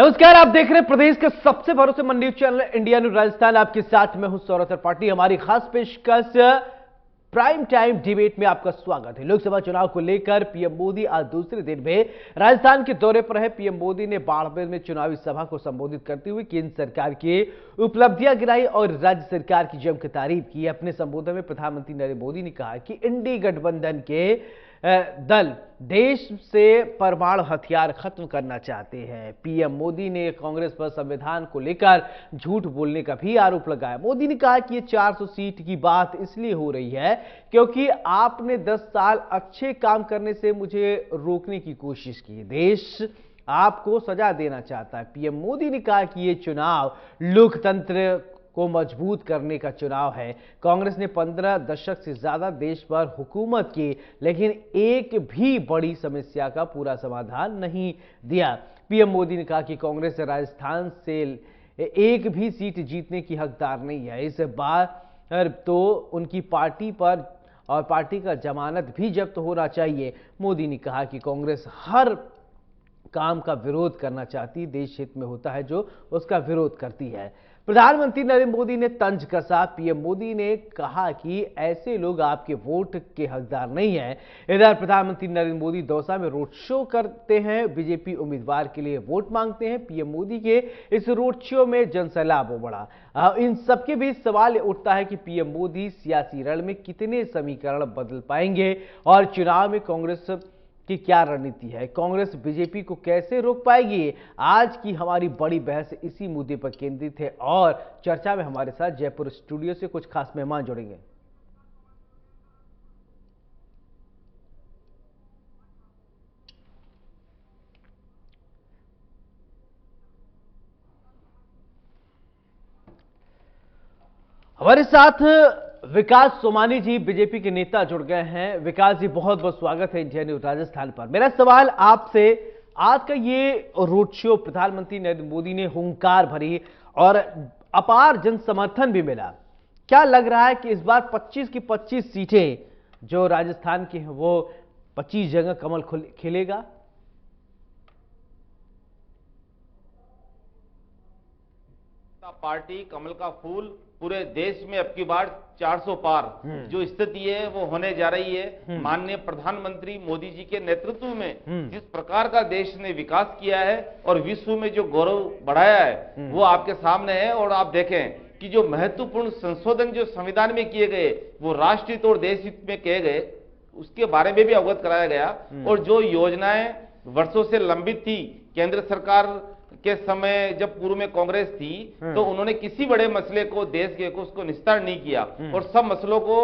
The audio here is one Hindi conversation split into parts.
नमस्कार, आप देख रहे हैं प्रदेश का सबसे भरोसेमंद news channel India news Rajasthan. आपके साथ मैं हूं सौरभ त्रिपाठी। हमारी खास पेशकश प्राइम टाइम डिबेट में आपका स्वागत है। लोकसभा चुनाव को लेकर पीएम मोदी आज दूसरे दिन में राजस्थान के दौरे पर है। पीएम मोदी ने बाड़मेर में चुनावी सभा को संबोधित करते हुए केंद्र सरकार की उपलब्धियां गिनाई और राज्य सरकार की जमकर तारीफ की। अपने संबोधन में प्रधानमंत्री नरेंद्र मोदी ने कहा कि इंडी गठबंधन के दल देश से परमाणु हथियार खत्म करना चाहते हैं। पीएम मोदी ने कांग्रेस पर संविधान को लेकर झूठ बोलने का भी आरोप लगाया। मोदी ने कहा कि ये 400 सीट की बात इसलिए हो रही है क्योंकि आपने 10 साल अच्छे काम करने से मुझे रोकने की कोशिश की। देश आपको सजा देना चाहता है। पीएम मोदी ने कहा कि ये चुनाव लोकतंत्र को मजबूत करने का चुनाव है। कांग्रेस ने 15 दशक से ज्यादा देश पर हुकूमत की, लेकिन एक भी बड़ी समस्या का पूरा समाधान नहीं दिया। पीएम मोदी ने कहा कि कांग्रेस राजस्थान से एक भी सीट जीतने की हकदार नहीं है। इस बार तो उनकी पार्टी पर और पार्टी का जमानत भी जब्त होना चाहिए। मोदी ने कहा कि कांग्रेस हर काम का विरोध करना चाहती, देश हित में होता है जो उसका विरोध करती है। प्रधानमंत्री नरेंद्र मोदी ने तंज कसा। पीएम मोदी ने कहा कि ऐसे लोग आपके वोट के हकदार नहीं हैं। इधर प्रधानमंत्री नरेंद्र मोदी दौसा में रोड शो करते हैं। बीजेपी उम्मीदवार के लिए वोट मांगते हैं। पीएम मोदी के इस रोड शो में जनसैलाब बढ़ा। इन सबके बीच सवाल उठता है कि पीएम मोदी सियासी रण में कितने समीकरण बदल पाएंगे और चुनाव में कांग्रेस की क्या रणनीति है। कांग्रेस बीजेपी को कैसे रोक पाएगी। आज की हमारी बड़ी बहस इसी मुद्दे पर केंद्रित है और चर्चा में हमारे साथ जयपुर स्टूडियो से कुछ खास मेहमान जुड़ेंगे। हमारे साथ विकास सोमानी जी बीजेपी के नेता जुड़ गए हैं। विकास जी, बहुत बहुत स्वागत है इंडिया न्यूज राजस्थान पर। मेरा सवाल आपसे, आज का ये रोड शो प्रधानमंत्री नरेंद्र मोदी ने हुंकार भरी और अपार जन समर्थन भी मिला। क्या लग रहा है कि इस बार 25 की 25 सीटें जो राजस्थान की हैं वो 25 जगह कमल खिलेगा? पार्टी कमल का फूल पूरे देश में अब की बार 400 पार जो स्थिति है वो होने जा रही है। माननीय प्रधानमंत्री मोदी जी के नेतृत्व में जिस प्रकार का देश ने विकास किया है और विश्व में जो गौरव बढ़ाया है वो आपके सामने है। और आप देखें कि जो महत्वपूर्ण संशोधन जो संविधान में किए गए वो राष्ट्रहित और देश हित में किए गए, उसके बारे में भी अवगत कराया गया। और जो योजनाएं वर्षों से लंबित थी, केंद्र सरकार के समय जब पूर्व में कांग्रेस थी तो उन्होंने किसी बड़े मसले को देश के को उसको निस्तार नहीं किया और सब मसलों को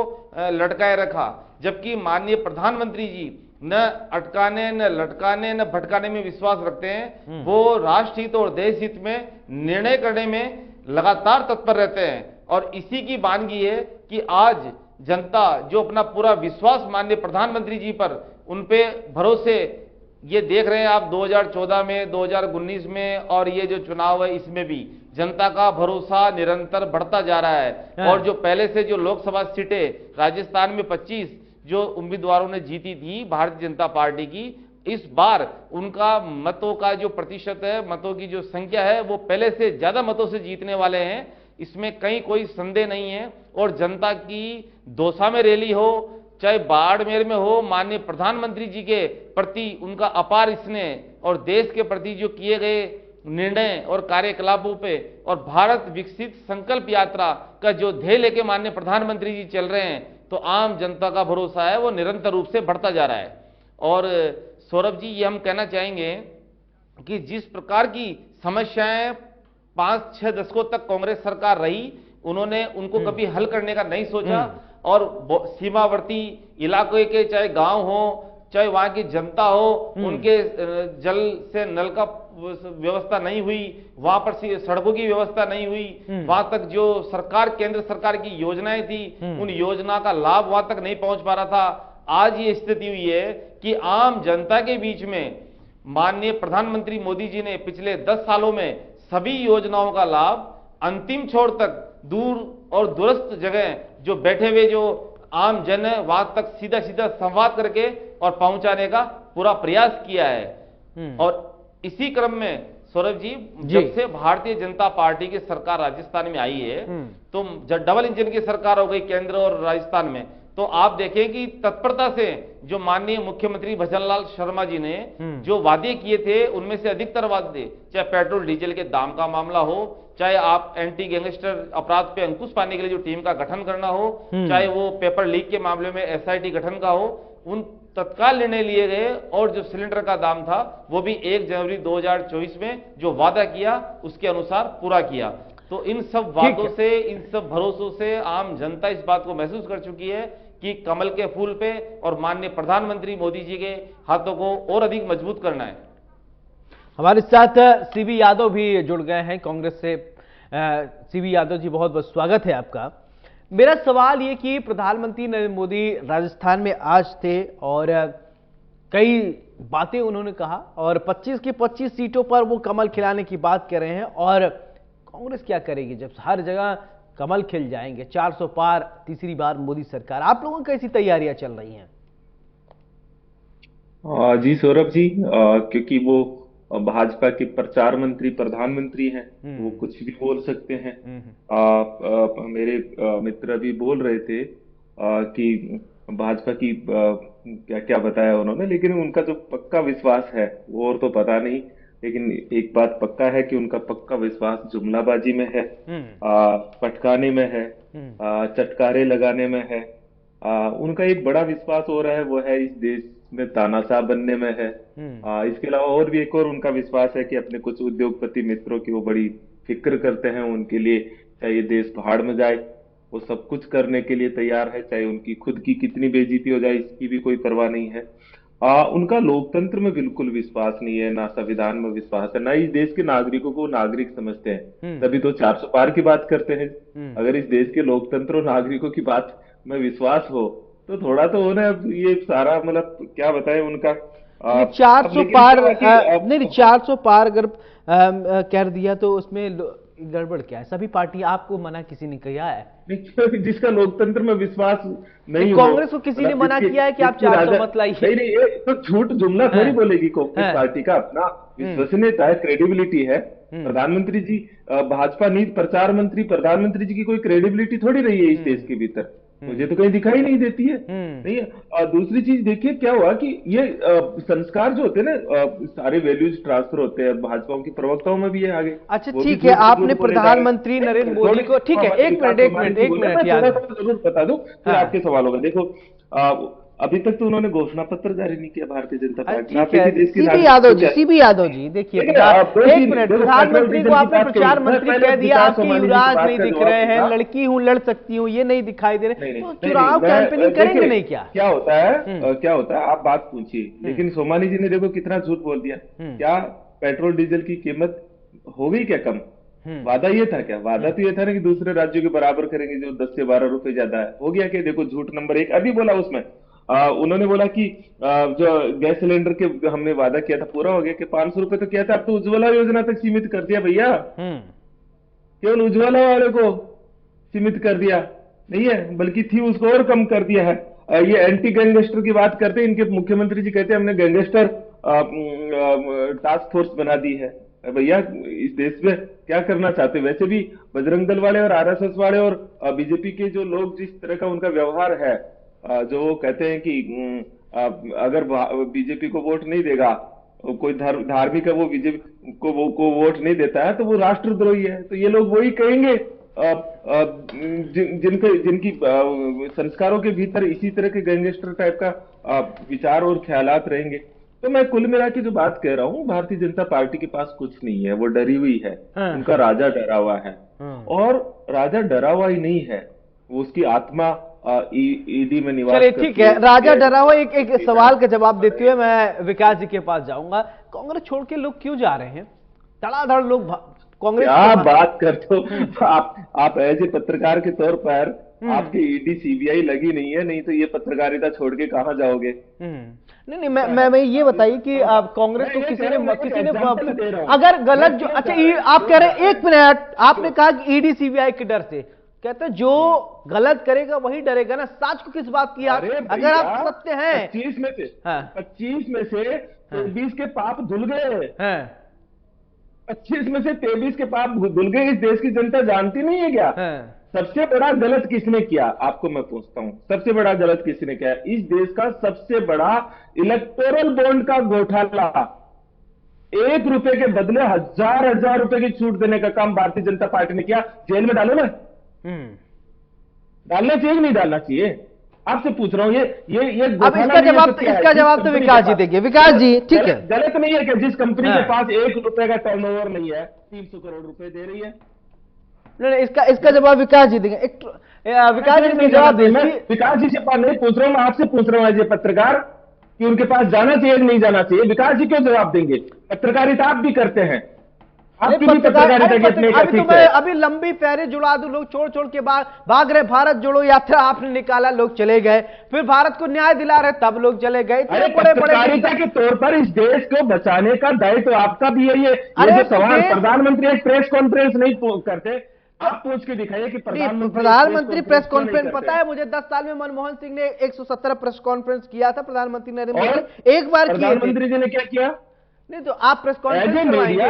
लटकाए रखा। जबकि माननीय प्रधानमंत्री जी न अटकाने न लटकाने न भटकाने में विश्वास रखते हैं। वो राष्ट्र हित और देश हित में निर्णय करने में लगातार तत्पर रहते हैं और इसी की वानगी है कि आज जनता जो अपना पूरा विश्वास माननीय प्रधानमंत्री जी पर उन पे भरोसे ये देख रहे हैं आप 2014 में, 2019 में और ये जो चुनाव है इसमें भी जनता का भरोसा निरंतर बढ़ता जा रहा है। और जो पहले से जो लोकसभा सीटें राजस्थान में 25 जो उम्मीदवारों ने जीती थी भारतीय जनता पार्टी की, इस बार उनका मतों का जो प्रतिशत है, मतों की जो संख्या है वो पहले से ज्यादा मतों से जीतने वाले हैं। इसमें कहीं कोई संदेह नहीं है। और जनता की दौसा में रैली हो चाहे बाड़मेर में हो, माननीय प्रधानमंत्री जी के प्रति उनका अपार स्नेह और देश के प्रति जो किए गए निर्णय और कार्यकलापों पे और भारत विकसित संकल्प यात्रा का जो ध्येय लेके माननीय प्रधानमंत्री जी चल रहे हैं तो आम जनता का भरोसा है वो निरंतर रूप से बढ़ता जा रहा है। और सौरभ जी, ये हम कहना चाहेंगे कि जिस प्रकार की समस्याएं 5-6 दशकों तक कांग्रेस सरकार रही, उन्होंने उनको कभी हल करने का नहीं सोचा। और सीमावर्ती इलाके के चाहे गांव हो चाहे वहां की जनता हो, उनके जल से नल का व्यवस्था नहीं हुई, वहां पर सड़कों की व्यवस्था नहीं हुई, वहां तक जो सरकार केंद्र सरकार की योजनाएं थी उन योजना का लाभ वहां तक नहीं पहुंच पा रहा था। आज ये स्थिति हुई है कि आम जनता के बीच में माननीय प्रधानमंत्री मोदी जी ने पिछले 10 सालों में सभी योजनाओं का लाभ अंतिम छोर तक दूर और दूरस्थ जगह जो बैठे हुए जो आम जन है वहां तक सीधा सीधा संवाद करके और पहुंचाने का पूरा प्रयास किया है। और इसी क्रम में सौरभ जी, जब से भारतीय जनता पार्टी की सरकार राजस्थान में आई है, तो जब डबल इंजन की सरकार हो गई केंद्र और राजस्थान में, तो आप देखें कि तत्परता से जो माननीय मुख्यमंत्री भजनलाल शर्मा जी ने जो वादे किए थे, उनमें से अधिकतर वादे, चाहे पेट्रोल डीजल के दाम का मामला हो, चाहे आप एंटी गैंगस्टर अपराध पे अंकुश पाने के लिए जो टीम का गठन करना हो, चाहे वो पेपर लीक के मामले में एसआईटी गठन का हो, उन तत्काल निर्णय लिए गए। और जो सिलेंडर का दाम था वो भी 1 जनवरी 2024 में जो वादा किया उसके अनुसार पूरा किया। तो इन सब वादों से, इन सब भरोसों से आम जनता इस बात को महसूस कर चुकी है कि कमल के फूल पे और माननीय प्रधानमंत्री मोदी जी के हाथों को और अधिक मजबूत करना है। हमारे साथ सीबी यादव भी जुड़ गए हैं कांग्रेस से। सीबी यादव जी, बहुत बहुत स्वागत है आपका। मेरा सवाल ये कि प्रधानमंत्री नरेंद्र मोदी राजस्थान में आज थे और कई बातें उन्होंने कहा और 25 की 25 सीटों पर वो कमल खिलाने की बात कर रहे हैं। और कांग्रेस क्या करेगी जब हर जगह कमल खिल जाएंगे? 400 पार तीसरी बार मोदी सरकार। आप लोगों की कैसी तैयारियां चल रही हैं? जी सौरभ जी, क्योंकि वो भाजपा के प्रचार मंत्री प्रधानमंत्री हैं, वो कुछ भी बोल सकते हैं। मेरे मित्र भी बोल रहे थे कि भाजपा की क्या क्या बताया उन्होंने, लेकिन उनका जो पक्का विश्वास है वो और तो पता नहीं। लेकिन एक बात पक्का है कि उनका पक्का विश्वास जुमलाबाजी में है, पटकाने में है, चटकारे लगाने में है। उनका एक बड़ा विश्वास हो रहा है, वो है इस देश में तानाशाह बनने में है। इसके अलावा और भी एक और उनका विश्वास है कि अपने कुछ उद्योगपति मित्रों की वो बड़ी फिक्र करते हैं, उनके लिए चाहे ये देश पहाड़ में जाए वो सब कुछ करने के लिए तैयार है, चाहे उनकी खुद की कितनी बेइज्जती हो जाए इसकी भी कोई परवाह नहीं है। उनका लोकतंत्र में बिल्कुल विश्वास नहीं है, ना संविधान में विश्वास है, ना इस देश के नागरिकों को नागरिक समझते हैं, तभी तो 400 पार की बात करते हैं। अगर इस देश के लोकतंत्र और नागरिकों की बात में विश्वास हो तो थोड़ा तो उन्हें ये सारा मतलब क्या बताएं उनका 400 पार नहीं, 400 पार अगर कर दिया तो उसमें गड़बड़ क्या है? सभी पार्टी, आपको मना किसी ने किया है? जिसका लोकतंत्र में विश्वास नहीं, कांग्रेस को किसी ने मना किया है कि आप 400 मत लाइए? नहीं नहीं, ये तो झूठ जुमला थोड़ी बोलेगी। कांग्रेस पार्टी का अपना विश्वसनीयता है, क्रेडिबिलिटी है। प्रधानमंत्री जी भाजपा नीति प्रचार मंत्री प्रधानमंत्री जी की कोई क्रेडिबिलिटी थोड़ी रही है इस देश के भीतर, मुझे तो कहीं दिखाई नहीं देती है। नहीं है। और दूसरी चीज देखिए क्या हुआ कि ये संस्कार जो होते हैं ना, सारे वैल्यूज ट्रांसफर होते हैं, भाजपा की प्रवक्ताओं में भी है आगे। अच्छा ठीक है, आपने प्रधानमंत्री नरेंद्र मोदी को, ठीक है, एक मिनट जरूर बता दूं फिर आपके सवालों में। देखो अभी तक तो उन्होंने घोषणा पत्र जारी नहीं किया भारतीय जनता पार्टी। सीबी यादव जी देखिए, एक मिनट, प्रधानमंत्री को आपने प्रचार मंत्री कह दिया, आपके युवराज नहीं दिख रहे हैं, लड़की हूँ लड़ सकती हूँ ये नहीं दिखाई दे रहे, तो चुनाव कैंपेनिंग करेंगे नहीं क्या? क्या होता है आप बात पूछिए, लेकिन सोमानी जी ने देखो कितना झूठ बोल दिया। क्या पेट्रोल डीजल की कीमत हो गई क्या कम? वादा ये था क्या? वादा तो ये था ना कि दूसरे राज्यों के बराबर करेंगे जो 10 से 12 रुपए ज्यादा है। हो गया क्या? देखो झूठ नंबर 1 अभी बोला उसमें। उन्होंने बोला कि जो गैस सिलेंडर के हमने वादा किया था पूरा हो गया कि 500 रुपए तो किया था, अब तो उज्ज्वला योजना तक सीमित कर दिया भैया। केवल उज्ज्वला वाले को सीमित कर दिया नहीं है, बल्कि थी उसको और कम कर दिया है। ये एंटी गैंगस्टर की बात करते हैं, इनके मुख्यमंत्री जी कहते हैं हमने गैंगस्टर टास्क फोर्स बना दी है। भैया इस देश में क्या करना चाहते? वैसे भी बजरंग दल वाले और आरएसएस वाले और बीजेपी के जो लोग जिस तरह का उनका व्यवहार है, जो वो कहते हैं कि अगर बीजेपी को वोट नहीं देगा, कोई धार्मिक है वो बीजेपी को वोट नहीं देता है तो वो राष्ट्रद्रोही है। तो ये लोग वही कहेंगे जिनकी संस्कारों के भीतर इसी तरह के गैंगस्टर टाइप का विचार और ख्यालात रहेंगे। तो मैं कुल मिला के जो बात कह रहा हूँ, भारतीय जनता पार्टी के पास कुछ नहीं है, वो डरी हुई है। उनका राजा डरा हुआ है, और राजा डरा हुआ ही नहीं है, वो उसकी आत्मा ईडी में निवास। चलिए ठीक है, राजा डरा हुआ। एक सवाल का जवाब देते हुए मैं विकास जी के पास जाऊंगा। कांग्रेस छोड़ के लोग क्यों जा रहे हैं? धड़ाधड़ लोग कांग्रेस क्या बात करते हो आप एज ए पत्रकार के तौर पर आपकी ईडी सीबीआई लगी नहीं है, नहीं तो ये पत्रकारिता छोड़ के कहां जाओगे? नहीं, मैं ये बताइए कि कांग्रेस को किसी ने अगर गलत जो, अच्छा आप कह रहे हैं, एक मिनट, आपने कहा कि ईडी सीबीआई के डर से, कहते हैं जो गलत करेगा वही डरेगा ना। सच को किस बात की अगर आप सत्य हैं? 25 में से 20 के पाप धुल गए हैं। 25 में से 23 के पाप धुल गए, इस देश की जनता जानती नहीं है क्या? सबसे बड़ा गलत किसने किया? आपको मैं पूछता हूं, सबसे बड़ा गलत किसने किया? इस देश का सबसे बड़ा इलेक्टोरल बॉन्ड का घोटाला, 1 रुपए के बदले हजार हजार रुपए की छूट देने का काम भारतीय जनता पार्टी ने किया। जेल में डालो ना, डालना चाहिए कि नहीं डालना चाहिए? आपसे पूछ रहा हूं। ये अब इसका जवाब तो विकास जी देंगे। विकास जी, ठीक है, गलत नहीं है कि जिस कंपनी के पास 1 रुपए का टर्नओवर नहीं है 300 करोड़ रुपए दे रही है? नहीं, इसका जवाब विकास जी देंगे। विकास जी जवाब दे। विकास जी से नहीं पूछ रहा हूं, मैं आपसे पूछ रहा हूं एज ए पत्रकार कि उनके पास जाना चाहिए कि नहीं जाना चाहिए। विकास जी क्यों जवाब देंगे? पत्रकारिता आप भी करते हैं, आपकी भी पत्रकारिता। अभी लंबी पैरे जुड़ा दो, लोग छोड़ छोड़ के भाग रहे। भारत जोड़ो यात्रा आपने निकाला, लोग चले गए, फिर भारत को न्याय दिला रहे, तब लोग चले गए। पत्रकारिता के तौर पर इस देश को बचाने का दायित्व आपका भी है। ये जो सवाल प्रधानमंत्री एक प्रेस कॉन्फ्रेंस नहीं करते, आप पूछ के दिखाइए कि प्रधानमंत्री प्रेस कॉन्फ्रेंस, पता है मुझे 10 साल में मनमोहन सिंह ने 117 प्रेस कॉन्फ्रेंस किया था, प्रधानमंत्री नरेंद्र मोदी एक बार किया। प्रधानमंत्री जी ने क्या किया? नहीं तो आप प्रेस कॉन्फ्रेंस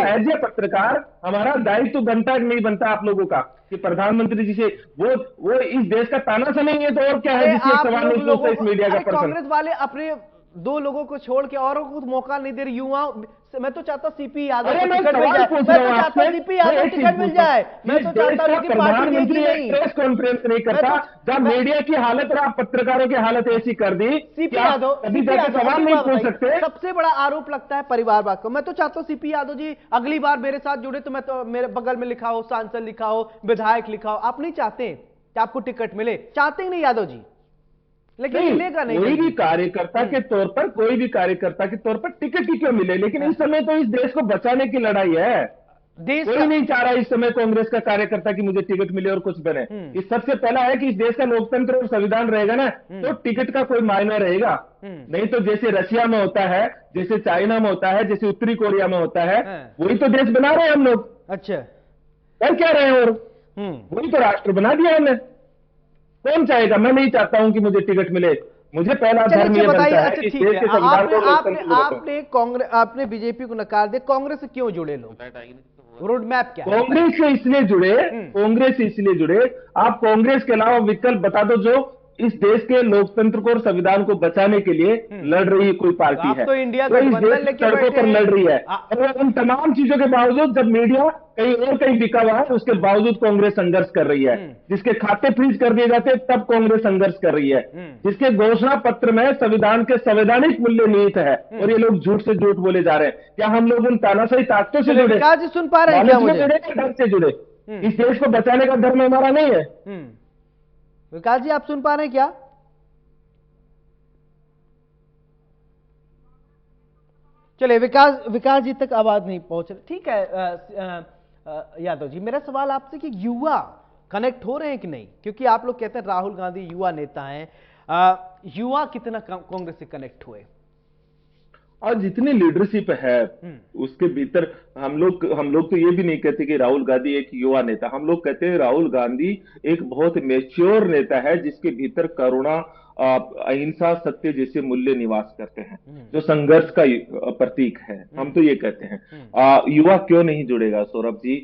एज ए पत्रकार हमारा दायित्व बनता है नहीं बनता आप लोगों का कि प्रधानमंत्री जी से वो इस देश का ताना समझेंगे तो और क्या है जिससे सवाल नहीं पूछता इस मीडिया का पर्सन? कांग्रेस वाले अपने 2 लोगों को छोड़ के औरों को मौका नहीं दे रहे। युवा, मैं तो चाहता सीपी यादव को टिकट मिल जाए, मैं तो चाहता सीपी यादव टिकट मिल जाए, मैं तो चाहता हूं कि प्रधानमंत्री प्रेस कॉन्फ्रेंस नहीं करता। जब मीडिया की हालत और आप पत्रकारों की हालत ऐसी कर दी, सीपी यादव अभी जाके सवाल नहीं पूछ सकते। सबसे बड़ा आरोप लगता है परिवारवाद को। मैं तो चाहता हूं सीपी यादव जी अगली बार मेरे साथ जुड़े तो मैं तो मेरे बगल में लिखा हो, सांसद लिखा हो, विधायक लिखा हो। आप नहीं चाहते कि आपको टिकट मिले? चाहते ही नहीं यादव जी, लेकिन मिलेगा नहीं। कोई भी कार्यकर्ता के तौर पर टिकट ही क्यों मिले? लेकिन इस समय तो इस देश को बचाने की लड़ाई है। कोई नहीं चाह रहा इस समय कांग्रेस का कार्यकर्ता कि मुझे टिकट मिले और कुछ बने। इस सबसे पहला है कि इस देश का लोकतंत्र और संविधान रहेगा ना, तो टिकट का कोई मायने रहेगा। नहीं तो जैसे रशिया में होता है, जैसे चाइना में होता है, जैसे उत्तरी कोरिया में होता है, वही तो देश बना रहे हैं हम लोग। अच्छा, कर क्या रहे हैं? और वही तो राष्ट्र बना दिया हमने। कौन चाहेगा? मैं नहीं चाहता हूं कि मुझे टिकट मिले। मुझे पहला धर्म ये बनता है कि देश के संविधान को आपने बीजेपी को नकार दिया, कांग्रेस से क्यों जुड़े लोग? रोड मैप क्या है? कांग्रेस से इसलिए जुड़े। आप कांग्रेस के अलावा विकल्प बता दो जो इस देश के लोकतंत्र को और संविधान को बचाने के लिए लड़ रही कोई पार्टी है। तो इंडिया तो इस देश सड़कों पर लड़ रही है। और उन तमाम चीजों के बावजूद जब मीडिया कहीं बिका हुआ है, उसके बावजूद कांग्रेस संघर्ष कर रही है। जिसके खाते फ्रीज कर दिए जाते हैं तब कांग्रेस संघर्ष कर रही है। जिसके घोषणा पत्र में संविधान के संवैधानिक मूल्य निहित है और ये लोग झूठ से झूठ बोले जा रहे हैं। क्या हम लोग उन तानाशाही ताकतों से जुड़े? सुन पा रहे हैं? ढंग से जुड़े? इस देश को बचाने का धर्म हमारा नहीं है। विकास जी, आप सुन पा रहे हैं क्या? चलिए, विकास जी तक आवाज नहीं पहुंच रही। ठीक है यादव जी, मेरा सवाल आपसे कि युवा कनेक्ट हो रहे हैं कि नहीं? क्योंकि आप लोग कहते हैं राहुल गांधी युवा नेता हैं, युवा कितना कांग्रेस से कनेक्ट हुए? और जितनी लीडरशिप है उसके भीतर हम लोग तो ये भी नहीं कहते कि राहुल गांधी एक युवा नेता। हम लोग कहते हैं राहुल गांधी एक बहुत मैच्योर नेता है जिसके भीतर करुणा, अहिंसा, सत्य जैसे मूल्य निवास करते हैं, जो संघर्ष का प्रतीक है। हम तो ये कहते हैं। युवा क्यों नहीं जुड़ेगा सौरभ जी?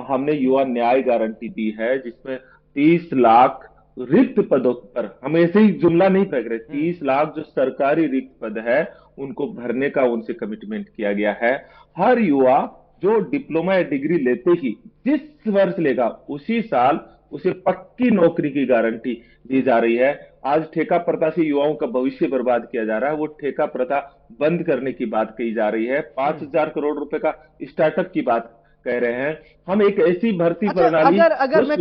हमने युवा न्याय गारंटी दी है जिसमें 30 लाख रिक्त पदों पर, हम ऐसे ही जुमला नहीं फेंक रहे, 30 लाख जो सरकारी रिक्त पद है उनको भरने का उनसे कमिटमेंट किया गया है। हर युवा जो डिप्लोमा या डिग्री लेते ही जिस वर्ष लेगा उसी साल उसे पक्की नौकरी की गारंटी दी जा रही है। आज ठेका प्रथा से युवाओं का भविष्य बर्बाद किया जा रहा है, वो ठेका प्रथा बंद करने की बात कही जा रही है। 5,000 करोड़ रुपए का स्टार्टअप की बात कह रहे हैं। हम एक ऐसी भर्ती प्रणाली, अगर मैं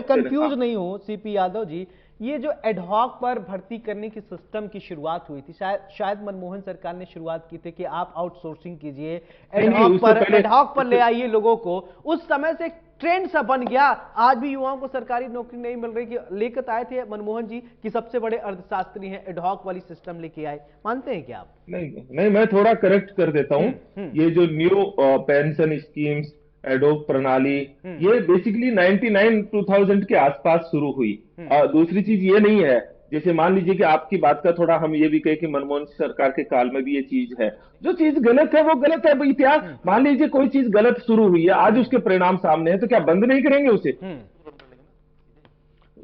कंफ्यूज नहीं हूं सीपी यादव जी, ये जो एडहॉक पर भर्ती करने की सिस्टम की शुरुआत हुई थी, शायद मनमोहन सरकार ने शुरुआत की थी कि आप आउटसोर्सिंग कीजिए, एडहॉक पर ले आइए लोगों को। उस समय से ट्रेंड सा बन गया। आज भी युवाओं को सरकारी नौकरी नहीं मिल रही। कि लेकर आए थे मनमोहन जी कि सबसे बड़े अर्थशास्त्री हैं, एडहॉक वाली सिस्टम लेके आए, मानते हैं क्या आप? नहीं, मैं थोड़ा करेक्ट कर देता हूं। ये जो न्यू पेंशन स्कीम्स, एडहॉक प्रणाली, ये बेसिकली 99-2000 के आसपास शुरू हुई। दूसरी चीज ये नहीं है, जैसे मान लीजिए कि आपकी बात का थोड़ा हम ये भी कहें कि मनमोहन सिंह सरकार के काल में भी ये चीज है, जो चीज गलत है वो गलत है। इतिहास, मान लीजिए कोई चीज गलत शुरू हुई है, आज उसके परिणाम सामने है, तो क्या बंद नहीं करेंगे उसे?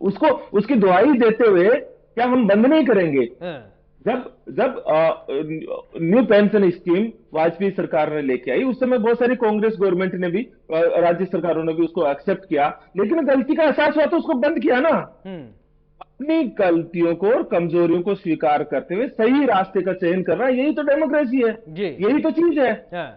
उसको उसकी दुहाई देते हुए क्या हम बंद नहीं करेंगे? जब जब न्यू पेंशन स्कीम वाजपेयी सरकार ने लेके आई, उस समय बहुत सारी कांग्रेस गवर्नमेंट ने भी, राज्य सरकारों ने भी उसको एक्सेप्ट किया, लेकिन गलती का एहसास हुआ तो उसको बंद किया ना। अपनी गलतियों को और कमजोरियों को स्वीकार करते हुए सही रास्ते का चयन करना, यही तो डेमोक्रेसी है, यही तो चीज है।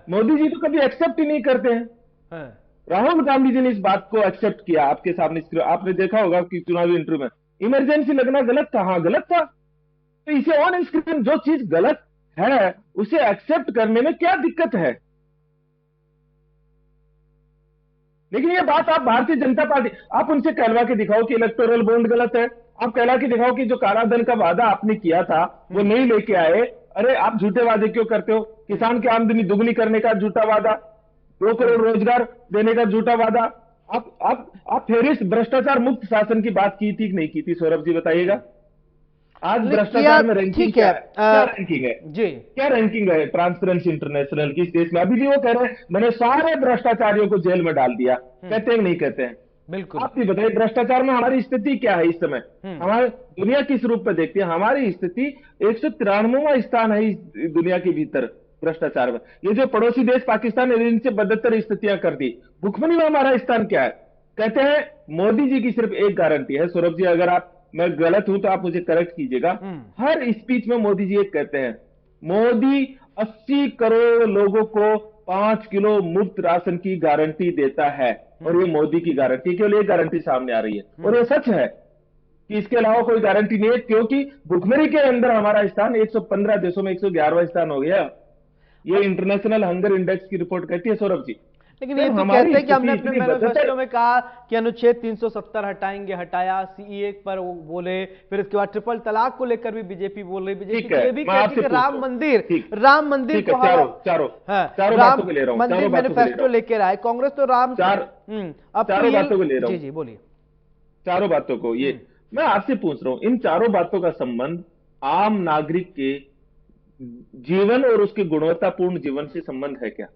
मोदी जी तो कभी एक्सेप्ट ही नहीं करते हैं। राहुल गांधी जी ने इस बात को एक्सेप्ट किया आपके सामने। आपने देखा होगा कि चुनावी इंटरव्यू में इमरजेंसी लगना गलत था, हाँ गलत था, तो इसे ऑन स्क्रीन जो चीज गलत है उसे एक्सेप्ट करने में क्या दिक्कत है? लेकिन ये बात आप भारतीय जनता पार्टी, आप उनसे कहलवा के दिखाओ कि इलेक्टोरल बॉन्ड गलत है, आप कहला के दिखाओ कि जो कालाधन का वादा आपने किया था वो नहीं लेके आए। अरे आप झूठे वादे क्यों करते हो? किसान की आमदनी दुगनी करने का झूठा वादा, 2 करोड़ रोजगार देने का झूठा वादा। आप फेरिस भ्रष्टाचार मुक्त शासन की बात की थी कि नहीं की थी? सौरभ जी बताइएगा। आज भ्रष्टाचार में रैंकिंग क्या है? क्या रैंकिंग है जी? क्या रैंकिंग है ट्रांसपेरेंसी इंटरनेशनल की इस देश में? अभी भी वो कह रहे हैं मैंने सारे भ्रष्टाचारियों को जेल में डाल दिया। कहते हैं नहीं कहते हैं? बिल्कुल। आप भी बताइए भ्रष्टाचार में हमारी स्थिति क्या है इस समय? हमारे दुनिया किस रूप में देखती है? हमारी स्थिति 193वां स्थान है इस दुनिया के भीतर भ्रष्टाचार में। ये जो पड़ोसी देश पाकिस्तान ने इनसे 72 स्थितियां कर दी, भुखमरी में हमारा स्थान क्या है? कहते हैं मोदी जी की सिर्फ एक गारंटी है। सौरभ जी अगर मैं गलत हूं तो आप मुझे करेक्ट कीजिएगा। हर स्पीच में मोदी जी एक कहते हैं, मोदी 80 करोड़ लोगों को 5 किलो मुफ्त राशन की गारंटी देता है, और ये मोदी की गारंटी, केवल एक गारंटी सामने आ रही है, और ये सच है कि इसके अलावा कोई गारंटी नहीं है, क्योंकि भुखमरी के अंदर हमारा स्थान 115 देशों में 111वां स्थान हो गया। ये इंटरनेशनल हंगर इंडेक्स की रिपोर्ट कहती है सौरभ जी। लेकिन ये तो कहते हैं कि हमने अपने मैनिफेस्टो में कहा कि अनुच्छेद 370 हटाएंगे, हटाया, सीएए पर वो बोले, फिर इसके बाद ट्रिपल तलाक को लेकर भी बीजेपी बोल रही, बीजेपी ये भी कहती है कि राम मंदिर को चारों ले रहा हूं, मंदिर मैनिफेस्टो लेकर आए। कांग्रेस तो चारों बातों को ले रहा हूं। जी बोलिए। चारों बातों को, ये मैं आपसे पूछ रहा हूं, इन चारों बातों का संबंध आम नागरिक के जीवन और उसके गुणवत्तापूर्ण जीवन से संबंध है क्या?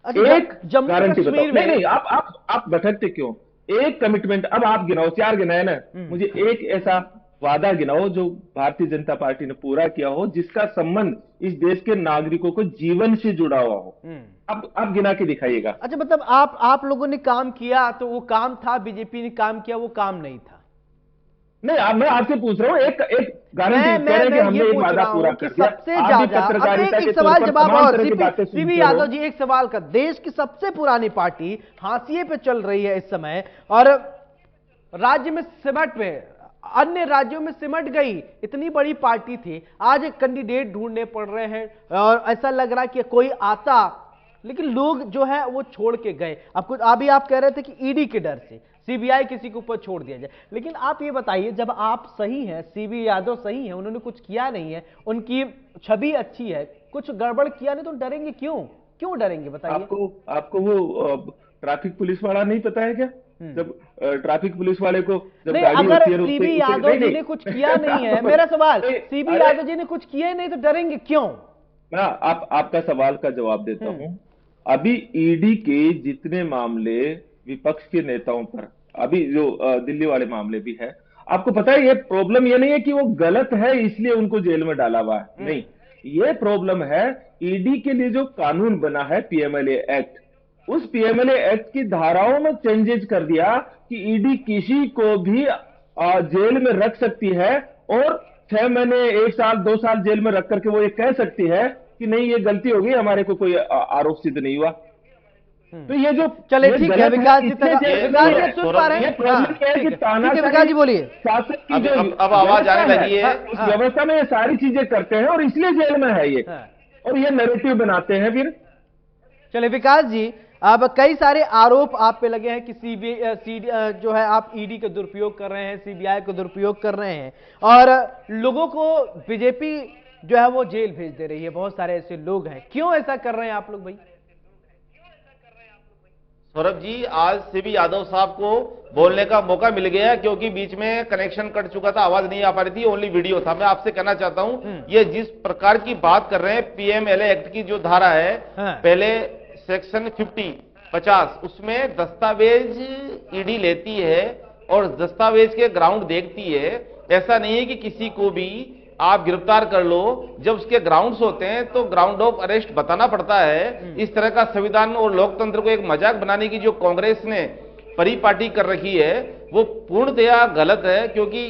एक गारंटी बताओ। नहीं, आप भटकते क्यों? एक कमिटमेंट, अब आप गिनाओ, 4 गिनाए ना, मुझे एक ऐसा वादा गिनाओ जो भारतीय जनता पार्टी ने पूरा किया हो, जिसका संबंध इस देश के नागरिकों को जीवन से जुड़ा हुआ हो। अब आप गिना के दिखाइएगा। अच्छा, मतलब आप लोगों ने काम किया तो वो काम था, बीजेपी ने काम किया वो काम नहीं था? नहीं, मैं आपसे पूछ रहा हूँ एक गारंटी कह रहे कि हमने एक वादा पूरा कर दिया। सबसे ज्यादा एक सवाल जवाब और सीबी यादव जी, एक सवाल का, देश की सबसे पुरानी पार्टी हाशिए पे चल रही है इस समय, और राज्य में सिमट में, अन्य राज्यों में सिमट गई, इतनी बड़ी पार्टी थी, आज एक कैंडिडेट ढूंढने पड़ रहे हैं, और ऐसा लग रहा है कि कोई आता, लेकिन लोग जो है वो छोड़ के गए। अभी आप कह रहे थे कि ईडी के डर से सीबीआई किसी के ऊपर छोड़ दिया जाए, लेकिन आप ये बताइए, जब आप सही हैं, सीबी यादव सही हैं, उन्होंने कुछ किया नहीं है, उनकी छवि अच्छी है, कुछ गड़बड़ किया नहीं, तो डरेंगे क्यों डरेंगे बताइए? आपको वो ट्रैफिक पुलिस वाला नहीं पता है क्या? जब ट्रैफिक पुलिस वाले को जब नहीं, अगर सीबी यादव जी ने कुछ किया नहीं है, मेरा सवाल, सीबी यादव जी ने कुछ किया नहीं तो डरेंगे क्यों? मैं आपका सवाल का जवाब देता हूं। अभी ईडी के जितने मामले विपक्ष के नेताओं पर, अभी जो दिल्ली वाले मामले भी है, आपको पता है ये प्रॉब्लम ये नहीं है कि वो गलत है इसलिए उनको जेल में डाला हुआ है, नहीं, ये प्रॉब्लम है ईडी के लिए जो कानून बना है पीएमएलए एक्ट, उस पीएमएलए एक्ट की धाराओं में चेंजेस कर दिया कि ईडी किसी को भी जेल में रख सकती है, और 6 महीने, 1 साल, 2 साल जेल में रख करके वो ये कह सकती है कि नहीं ये गलती हो गई, हमारे को कोई आरोप सिद्ध नहीं हुआ। तो ये जो चले ठीक है, विकास जी सुन पा रहे हैं? विकास जी बोलिए। शासन की जो अब आवाज आने लगी है, उस व्यवस्था में ये सारी चीजें करते हैं और इसलिए जेल में है ये, और ये नैरेटिव बनाते हैं फिर। चले विकास जी, अब कई सारे आरोप आप पे लगे हैं कि सीबीआई जो है आप ईडी का दुरुपयोग कर रहे हैं, सीबीआई का दुरुपयोग कर रहे हैं, और लोगों को बीजेपी जो है वो जेल भेज दे रही है, बहुत सारे ऐसे लोग हैं, क्यों ऐसा कर रहे हैं आप लोग भाई? सौरभ जी, आज सीबी यादव साहब को बोलने का मौका मिल गया क्योंकि बीच में कनेक्शन कट चुका था, आवाज नहीं आ पा रही थी, ओनली वीडियो था। मैं आपसे कहना चाहता हूं, ये जिस प्रकार की बात कर रहे हैं, पीएमएलए एक्ट की जो धारा है, पहले सेक्शन 50 उसमें दस्तावेज ईडी लेती है और दस्तावेज के ग्राउंड देखती है। ऐसा नहीं है कि किसी को भी आप गिरफ्तार कर लो, जब उसके ग्राउंड्स होते हैं तो ग्राउंड ऑफ अरेस्ट बताना पड़ता है। इस तरह का संविधान और लोकतंत्र को एक मजाक बनाने की जो कांग्रेस ने परिपाटी कर रखी है, वो पूर्णतया गलत है, क्योंकि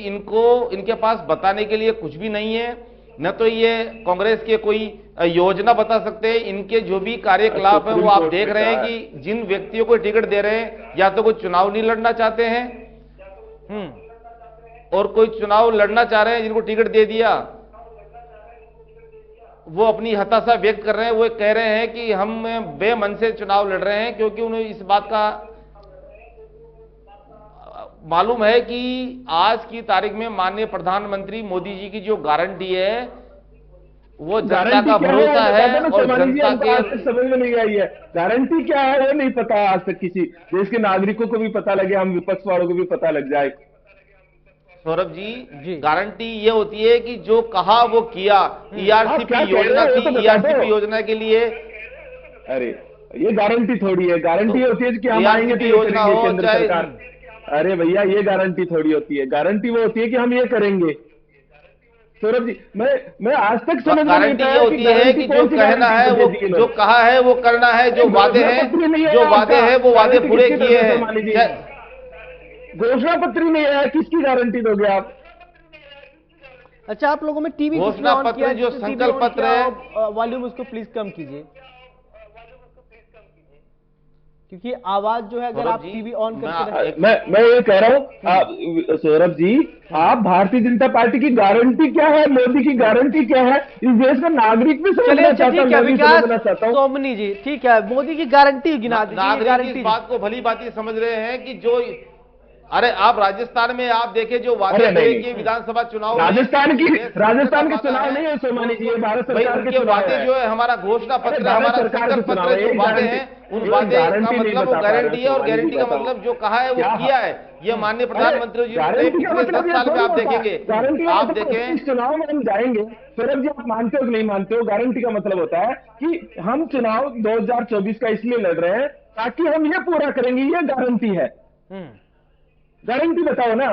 इनके पास बताने के लिए कुछ भी नहीं है। न तो ये कांग्रेस के कोई योजना बता सकते हैं, इनके जो भी कार्यकलाप है वो आप देख रहे हैं कि जिन व्यक्तियों को टिकट दे रहे हैं या तो कोई चुनाव नहीं लड़ना चाहते हैं और कोई चुनाव लड़ना चाह रहे हैं, जिनको टिकट दे दिया वो अपनी हताशा व्यक्त कर रहे हैं। वो कह रहे हैं कि हम बेमन से चुनाव लड़ रहे हैं, क्योंकि उन्हें इस बात का मालूम है कि आज की तारीख में माननीय प्रधानमंत्री मोदी जी की जो गारंटी है वो जनता का भरोसा है और जनता के समझ में नहीं आई है। गारंटी क्या है वो नहीं पता आज तक किसी देश के नागरिकों को भी पता लगे, हम विपक्ष वालों को भी पता लग जाए। सौरभ जी, गारंटी ये होती है कि जो कहा वो किया। ईआरसीपी योजना थी, ईआरसीपी योजना के लिए, अरे ये गारंटी थोड़ी है, गारंटी होती है कि हम आएंगे तो योजना हो केंद्र सरकार। अरे भैया ये गारंटी थोड़ी होती है, गारंटी वो होती है कि हम ये करेंगे। सौरभ जी, मैं आज तक समझ नहीं गारंटी ये होती है कि जो कहना है वो, जो कहा है वो करना है, जो वादे हैं वो वादे पूरे किए हैं। घोषणा पत्र नहीं है, किसकी गारंटी दोगे आप? अच्छा, आप लोगों में टीवी घोषणा पत्र जो संकल्प पत्र है, वॉल्यूम उसको प्लीज कम कीजिए, क्योंकि आवाज जो है अगर आप टीवी ऑन करके मैं ये कह रहा हूँ सौरभ जी, आप भारतीय जनता पार्टी की गारंटी क्या है, मोदी की गारंटी क्या है, इस देश का नागरिक भी समझना चाहता हूँ। सोमनी जी, ठीक है, मोदी की गारंटी गिना दीजिए। गारंटी इस बात को भली भांति समझ रहे हैं कि जो, अरे आप राजस्थान में आप देखे जो वादे किए विधानसभा चुनाव, राजस्थान के चुनाव नहीं है सोमानी जी, भारत सरकार के वादे जो है, हमारा घोषणा पत्र, हमारा संकल्प पत्र जो वादे हैं, उन वादे का मतलब वो गारंटी है, और गारंटी का मतलब जो कहा है वो किया है। ये माननीय प्रधानमंत्री जी ने पिछले 10 साल में आप देखेंगे, आप देखें इस चुनाव में हम जाएंगे। सौरभ जी, आप मानते हो कि नहीं मानते हो, गारंटी का मतलब होता है कि हम चुनाव 2024 का इसलिए लड़ रहे हैं ताकि हम ये पूरा करेंगे, ये गारंटी है। गारंटी बताओ ना,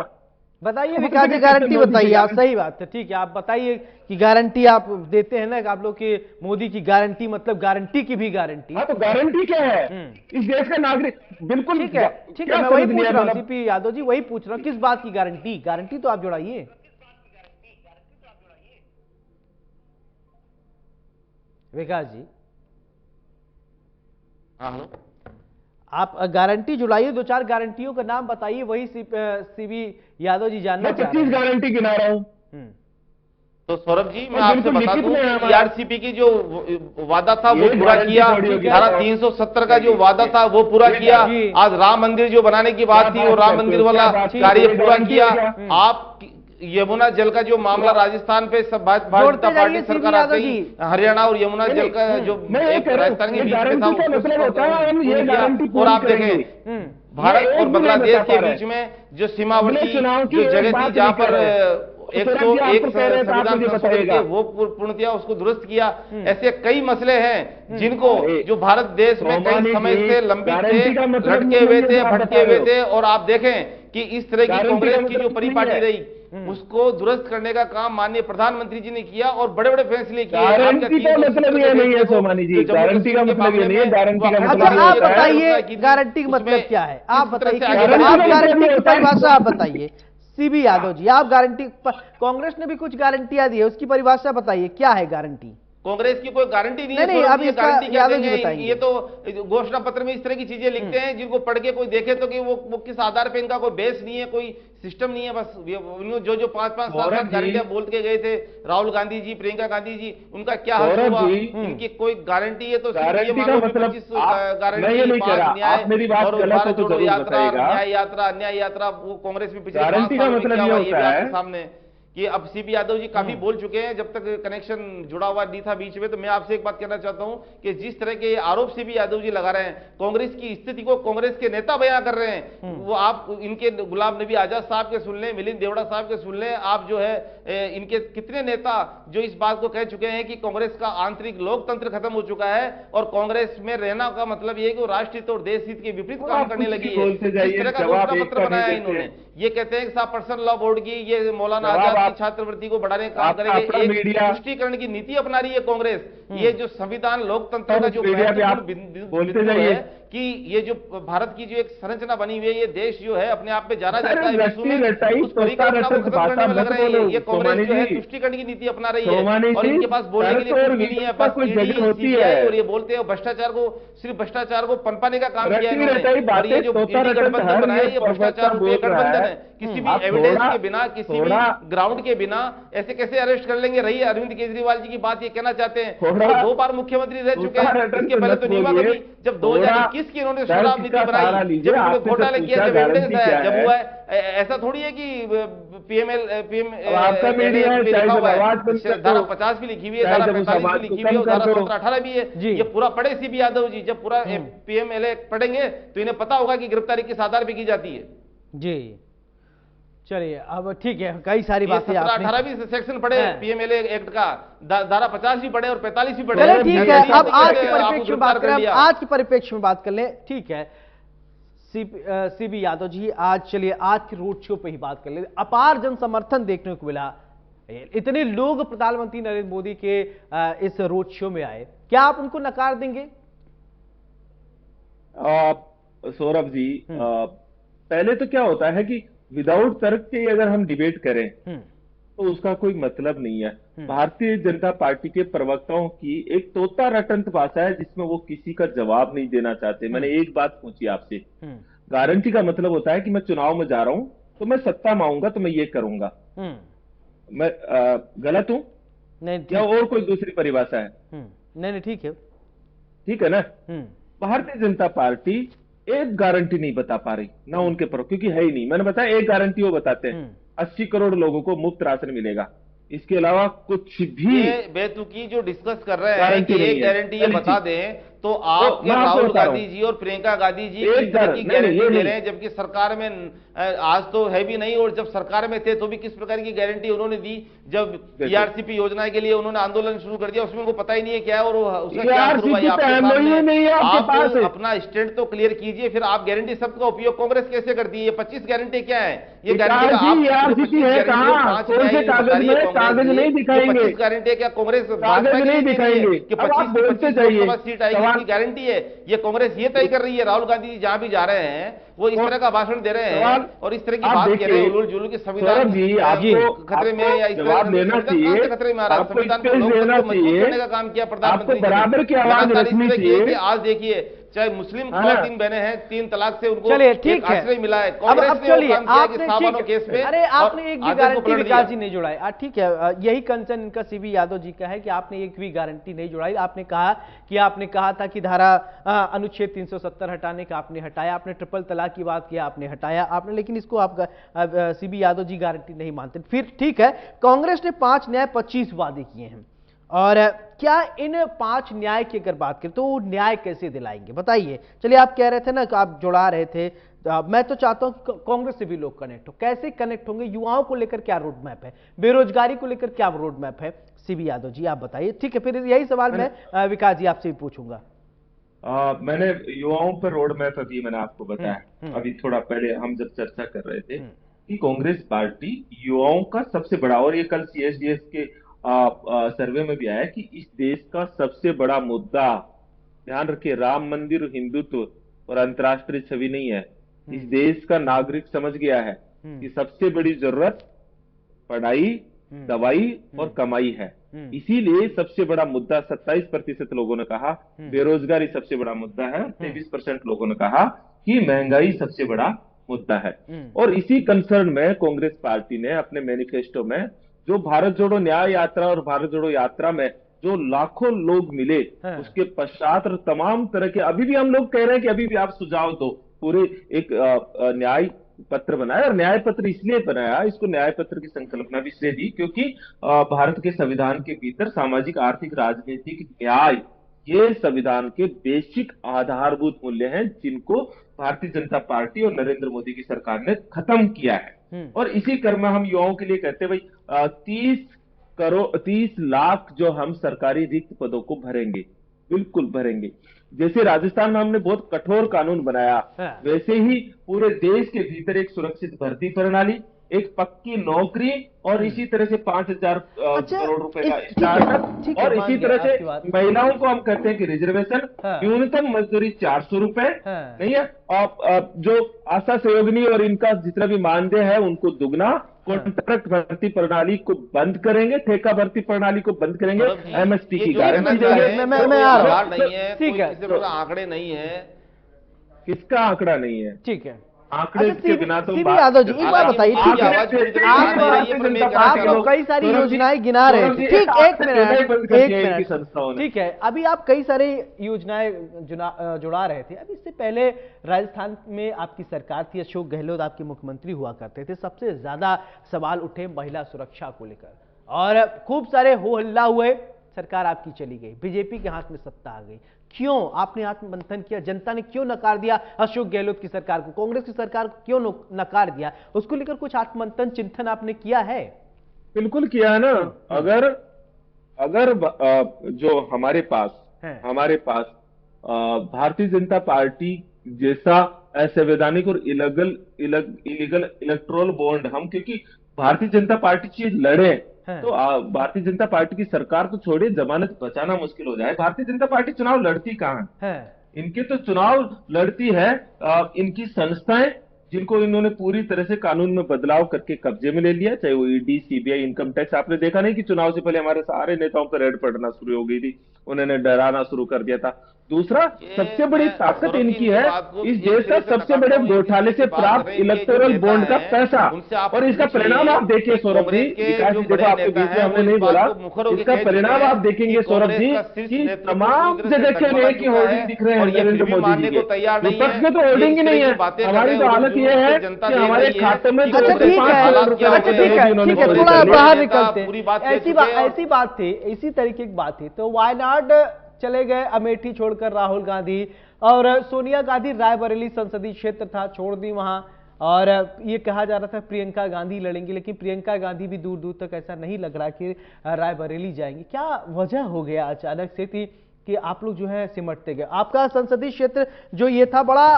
बताइए विकास जी, गारंटी बताइए आप। सही बात है, ठीक है, आप बताइए कि गारंटी आप देते हैं ना, आप लोग की मोदी की गारंटी मतलब गारंटी की भी गारंटी। हाँ, तो गारंटी क्या है? इस देश का नागरिक बिल्कुल ठीक है, मैं वही पूछ रहा हूँ सीपी यादव जी, वही पूछ रहा हूँ, किस बात की गारंटी? गारंटी तो आप जुड़ाइए। विकास जी, हाँ, आप गारंटी जुड़ाइए, 2-4 गारंटियों का नाम बताइए, वही सीबी यादव जी जानना चाह रहे हैं। 25 गारंटी गिना रहा हूं। तो सौरभ जी, मैं आपसे बता दूं, ईआरसीपी की जो वादा था वो पूरा किया, धारा 370 का जो वादा था वो पूरा किया। आज राम मंदिर जो बनाने की बात थी वो राम मंदिर वाला कार्य पूरा किया। आप यमुना जल का जो मामला राजस्थान पे सब भाजपा पार्टी सरकार आ गई, हरियाणा और यमुना जल का जो एक राजस्थान के बीच में था, और आप देखें भारत और बांग्लादेश के बीच में जो सीमावर्ती जो जगह थी जहां पर 101 संविधान संशोधन के वो पूर्णतया उसको दुरुस्त किया। ऐसे कई मसले हैं जिनको जो भारत देश में कई समय से लंबित थे, लटके हुए थे, भटके हुए थे, और आप देखें कि इस तरह की कांग्रेस की जो परिपाटी रही उसको दुरुस्त करने का काम माननीय प्रधानमंत्री जी ने किया और बड़े बड़े फैसले किए। गारंटी का मतलब ये नहीं है सोमानी जी, गारंटी का मतलब ये नहीं है, गारंटी का मतलब अच्छा आप बताइए गारंटी का मतलब क्या है? आप बताइए, आप गारंटी की परिभाषा आप बताइए। सीबी यादव जी, आप गारंटी, कांग्रेस ने भी कुछ गारंटियां दी है, उसकी परिभाषा बताइए, क्या है गारंटी? कांग्रेस की कोई गारंटी नहीं है। नहीं, अभी गारंटी यादव जी बताएंगे। ये तो घोषणा पत्र में इस तरह की चीजें लिखते हैं जिनको पढ़ के कोई देखे तो कि वो किस आधार पे, इनका कोई बेस नहीं है, कोई सिस्टम नहीं है। बस जो 5-5 साल गारंटियां बोल के गए थे राहुल गांधी जी, प्रियंका गांधी जी, उनका क्या हाल हुआ? इनकी कोई गारंटी है तो गारंटी का मतलब यात्रा, न्याय यात्रा, वो कांग्रेस में पिछले गारंटी का मतलब ये होता है सामने कि अब सीपी यादव जी काफी बोल चुके हैं, जब तक कनेक्शन जुड़ा हुआ नहीं था बीच में। तो मैं आपसे एक बात कहना चाहता हूं कि जिस तरह के आरोप सीपी यादव जी लगा रहे हैं, कांग्रेस की स्थिति को कांग्रेस के नेता बयां कर रहे हैं, वो आप इनके गुलाम नबी आजाद साहब के सुन लें, मिलिंद देवड़ा साहब के सुन लें, आप जो है इनके कितने नेता जो इस बात को कह चुके हैं कि कांग्रेस का आंतरिक लोकतंत्र खत्म हो चुका है और कांग्रेस में रहना का मतलब ये है कि वो राष्ट्रहित और देश हित के विपरीत काम करने लगी है। इस तरह का घोषणा पत्र बनाया इन्होंने। ये कहते हैं कि साहब पर्सनल लॉ बोर्ड की, ये मौलाना आजाद की छात्रवृत्ति को बढ़ाने का काम करेंगे। एक तुष्टीकरण की नीति अपना रही है कांग्रेस। ये जो संविधान लोकतंत्र का जो बिंदु है कि ये जो भारत की जो एक संरचना बनी हुई है, ये देश जो है अपने आप में जाना जाता है विश्व में, उस परिकल्पना को खत्म करने में लग रहे हैं। ये कांग्रेस जो है तुष्टीकरण की नीति अपना रही है और इनके पास बोलने के लिए कुछ भी नहीं है, बस ईडी सीबीआई, और ये बोलते हैं भ्रष्टाचार को, सिर्फ भ्रष्टाचार को पनपाने का काम किया इन्होंने। और ये जो ईडी गठबंधन बनाया, ये भ्रष्टाचार रूपी गठबंधन है। किसी भी एविडेंस के बिना, किसी भी ग्राउंड के बिना ऐसे कैसे अरेस्ट कर लेंगे? रही अरविंद केजरीवाल जी की बात ये कहना चाहते हैं, वो 2 बार मुख्यमंत्री रह चुके हैं, इसके पहले तो नहीं हुआ कभी। जब 2021 की इन्होंने शराब नीति बनाई, जब उन्होंने घोटाले किया, जब एविडेंस है, जब हुआ है, ऐसा थोड़ी है कि पीएम धारा 50 भी लिखी हुई है, धारा 45 भी लिखी हुई है, धारा 17-18 भी है। ये पूरा पढ़े सीबी यादव जी, जब पूरा पीएमएलए पढ़ेंगे तो इन्हें पता होगा कि गिरफ्तारी किस आधार पर की जाती है। जी चलिए, अब ठीक है, कई सारी बातें आपने 18 भी सेक्शन पढ़े पीएमएलए एक्ट का, धारा 50 भी पढ़े और 45 भी पढ़े। चलिए ठीक है, अब आज के परिप्रेक्ष्य में बात करें, आज के परिप्रेक्ष्य में बात कर लें। ठीक है, सीबी यादव जी, आज चलिए आज के रोड शो पे ही बात कर ले। अपार जन समर्थन देखने को मिला, इतने लोग प्रधानमंत्री नरेंद्र मोदी के इस रोड शो में आए, क्या आप उनको नकार देंगे? सौरभ जी, पहले तो क्या होता है कि विदाउट तर्क के अगर हम डिबेट करें तो उसका कोई मतलब नहीं है। भारतीय जनता पार्टी के प्रवक्ताओं की एक तोता रटंत भाषा है जिसमें वो किसी का जवाब नहीं देना चाहते। मैंने एक बात पूछी आपसे, गारंटी का मतलब होता है कि मैं चुनाव में जा रहा हूं तो मैं सत्ता में आऊंगा तो मैं ये करूंगा। मैं गलत हूं? नहीं, या और कोई दूसरी परिभाषा है? नहीं, ठीक है, ठीक है ना। भारतीय जनता पार्टी एक गारंटी नहीं बता पा रही, ना उनके पर, क्योंकि है ही नहीं। मैंने बताया एक गारंटी वो बताते हैं, 80 करोड़ लोगों को मुफ्त राशन मिलेगा, इसके अलावा कुछ भी। ये बेतुकी जो डिस्कस कर रहे हैं कि एक गारंटी ये बता दें, तो आप राहुल गांधी जी और प्रियंका गांधी जी किस तरह की गारंटी दे रहे हैं, जबकि सरकार में आज तो है भी नहीं, और जब सरकार में थे तो भी किस प्रकार की गारंटी उन्होंने दी? जब ईआरसीपी योजना के लिए उन्होंने आंदोलन शुरू कर दिया, उसमें उनको पता ही नहीं है क्या है और उसका क्या शुरू हुआ। आप अपना स्टैंड तो क्लियर कीजिए, फिर आप गारंटी शब्द का उपयोग कांग्रेस कैसे करती है? ये 25 गारंटी क्या है? ये गारंटी 25 गारंटी है क्या कांग्रेस नहीं दिखाएंगे कि 25 सीट आएगी की गारंटी है? ये कांग्रेस ये तय कर रही है। राहुल गांधी जी जहां भी जा रहे हैं वो इस तरह का भाषण दे रहे हैं और इस तरह की बात कह रहे हैं, उलूल जुलूल की संविधान खतरे में, या इस जवाब देना चाहिए, खतरे में आ रहा है संविधान को मजबूत करने का काम किया प्रधानमंत्री बराबर की आवाज रखनी चाहिए। आज देखिए, चाहे मुस्लिम खवातीन बहने हैं, 3 तलाक से उनको आश्रय मिला है, अब चलिए आपने केस में, अरे आपने एक भी गारंटी विकास जी नहीं जुड़ाई। ठीक है, यही कंसर्न इनका सीबी यादव जी का है कि आपने एक भी गारंटी नहीं जुड़ाई। आपने कहा था कि धारा अनुच्छेद 370 हटाने का आपने हटाया, आपने ट्रिपल तलाक की बात किया, आपने हटाया आपने, लेकिन इसको आप सीबी यादव जी गारंटी नहीं मानते। फिर ठीक है, कांग्रेस ने 5 न्याय 25 वादे किए हैं, और क्या इन 5 न्याय की अगर बात करें तो न्याय कैसे दिलाएंगे, बताइए। चलिए, आप कह रहे थे ना कि आप जुड़ा रहे थे, मैं तो चाहता हूं कि कांग्रेस से भी लोग कनेक्ट हो, कैसे कनेक्ट होंगे? युवाओं को लेकर क्या रोड मैप है, बेरोजगारी को लेकर क्या रोड मैप है? सीबी यादव जी आप बताइए। ठीक है, फिर यही सवाल मैं विकास जी आपसे भी पूछूंगा। मैंने युवाओं पर रोड मैप अभी मैंने आपको बताया, अभी थोड़ा पहले हम जब चर्चा कर रहे थे कि कांग्रेस पार्टी युवाओं का सबसे बड़ा, और ये कल CSDS के सर्वे में भी आया कि इस देश का सबसे बड़ा मुद्दा, ध्यान रखिए, राम मंदिर, हिंदुत्व और अंतर्राष्ट्रीय छवि नहीं है। इस देश का नागरिक समझ गया है कि सबसे बड़ी जरूरत पढ़ाई, दवाई और कमाई है। इसीलिए सबसे बड़ा मुद्दा 27% लोगों ने कहा बेरोजगारी सबसे बड़ा मुद्दा है, 23% लोगों ने कहा कि महंगाई सबसे बड़ा मुद्दा है। और इसी कंसर्न में कांग्रेस पार्टी ने अपने मैनिफेस्टो में जो भारत जोड़ो न्याय यात्रा और भारत जोड़ो यात्रा में जो लाखों लोग मिले, उसके पश्चात तमाम तरह के, अभी भी हम लोग कह रहे हैं कि अभी भी आप सुझाव दो, पूरे एक न्याय पत्र बनाया, और न्याय पत्र इसलिए बनाया, इसको न्याय पत्र की संकल्पना भी इसलिए दी क्योंकि भारत के संविधान के भीतर सामाजिक, आर्थिक, राजनीतिक न्याय ये संविधान के बेसिक आधारभूत मूल्य हैं, जिनको भारतीय जनता पार्टी और नरेंद्र मोदी की सरकार ने खत्म किया है। और इसी क्रम में हम युवाओं के लिए कहते हैं भाई 30 लाख जो हम सरकारी रिक्त पदों को भरेंगे, बिल्कुल भरेंगे। जैसे राजस्थान में हमने बहुत कठोर कानून बनाया, वैसे ही पूरे देश के भीतर एक सुरक्षित भर्ती प्रणाली, एक पक्की नौकरी, और इसी तरह से 5,000 करोड़ रुपए का स्टार्टअप, और इसी तरह से महिलाओं को हम कहते हैं कि रिजर्वेशन, न्यूनतम मजदूरी 400 रुपए नहीं है, और जो आशा सहयोगिनी और इनका जितना भी मानदेय है उनको दुगना, कॉन्ट्रैक्ट भर्ती प्रणाली को बंद करेंगे, ठेका भर्ती प्रणाली को बंद करेंगे, एमएसपी की गारंटी देंगे। ठीक है, आंकड़े नहीं है, किसका आंकड़ा नहीं है? ठीक है, आंकड़े के बिना तो यादव जी एक बात बताइए, ठीक है, आप लोग कई सारी योजनाएं गिना रहे थे, ठीक, एक मिनट, ठीक है, अभी आप कई सारी योजनाएं जुड़ा रहे थे। अभी इससे पहले राजस्थान में आपकी सरकार थी, अशोक गहलोत आपके मुख्यमंत्री हुआ करते थे, सबसे ज्यादा सवाल उठे महिला सुरक्षा को लेकर, और खूब सारे हो हल्ला हुए, सरकार आपकी चली गई, बीजेपी के हाथ में सत्ता आ गई। क्यों आपने आत्ममंथन किया? जनता ने क्यों नकार दिया अशोक गहलोत की सरकार को? कांग्रेस की सरकार को क्यों नकार दिया? उसको लेकर कुछ आत्ममंथन, चिंतन आपने किया है? बिल्कुल किया है ना। अगर जो हमारे पास भारतीय जनता पार्टी जैसा असंवैधानिक और इलीगल इलेक्टोरल बॉन्ड, हम क्योंकि भारतीय जनता पार्टी चीज लड़े तो भारतीय जनता पार्टी की सरकार तो छोड़िए, जमानत बचाना मुश्किल हो जाए। भारतीय जनता पार्टी चुनाव लड़ती कहां है? इनके तो चुनाव लड़ती है इनकी संस्थाएं, जिनको इन्होंने पूरी तरह से कानून में बदलाव करके कब्जे में ले लिया, चाहे वो ईडी, सीबीआई, इनकम टैक्स। आपने देखा नहीं कि चुनाव से पहले हमारे सारे नेताओं पर रेड पड़ना शुरू हो गई थी, उन्होंने डराना शुरू कर दिया था। दूसरा, सबसे बड़ी ताकत इनकी है इस देश का सबसे बड़े घोटाले से प्राप्त इलेक्टोरल बॉन्ड का पैसा, और इसका परिणाम आप देखिए सौरभ जी, विकास जी देखो आपके बीच में हमने नहीं बोला, इसका परिणाम आप देखेंगे सौरभ जी कि तमाम जगह के एक ही होर्डिंग दिख रहे हैं नरेंद्र मोदी जी के। विपक्ष में तो होर्डिंग ही नहीं है, हमारी तो हालत यह है कि हमारे खाते में थोड़ा बाहर निकलते, ऐसी बात थी, इसी तरीके की बात थी, तो वायनाड चले गए अमेठी छोड़कर राहुल गांधी, और सोनिया गांधी रायबरेली संसदीय क्षेत्र था, छोड़ दी वहां, और ये कहा जा रहा था प्रियंका गांधी लड़ेंगी, लेकिन प्रियंका गांधी भी दूर दूर तक ऐसा नहीं लग रहा कि रायबरेली जाएंगी। क्या वजह हो गया अचानक से थी कि आप लोग जो है सिमटते गए? आपका संसदीय क्षेत्र जो ये था, बड़ा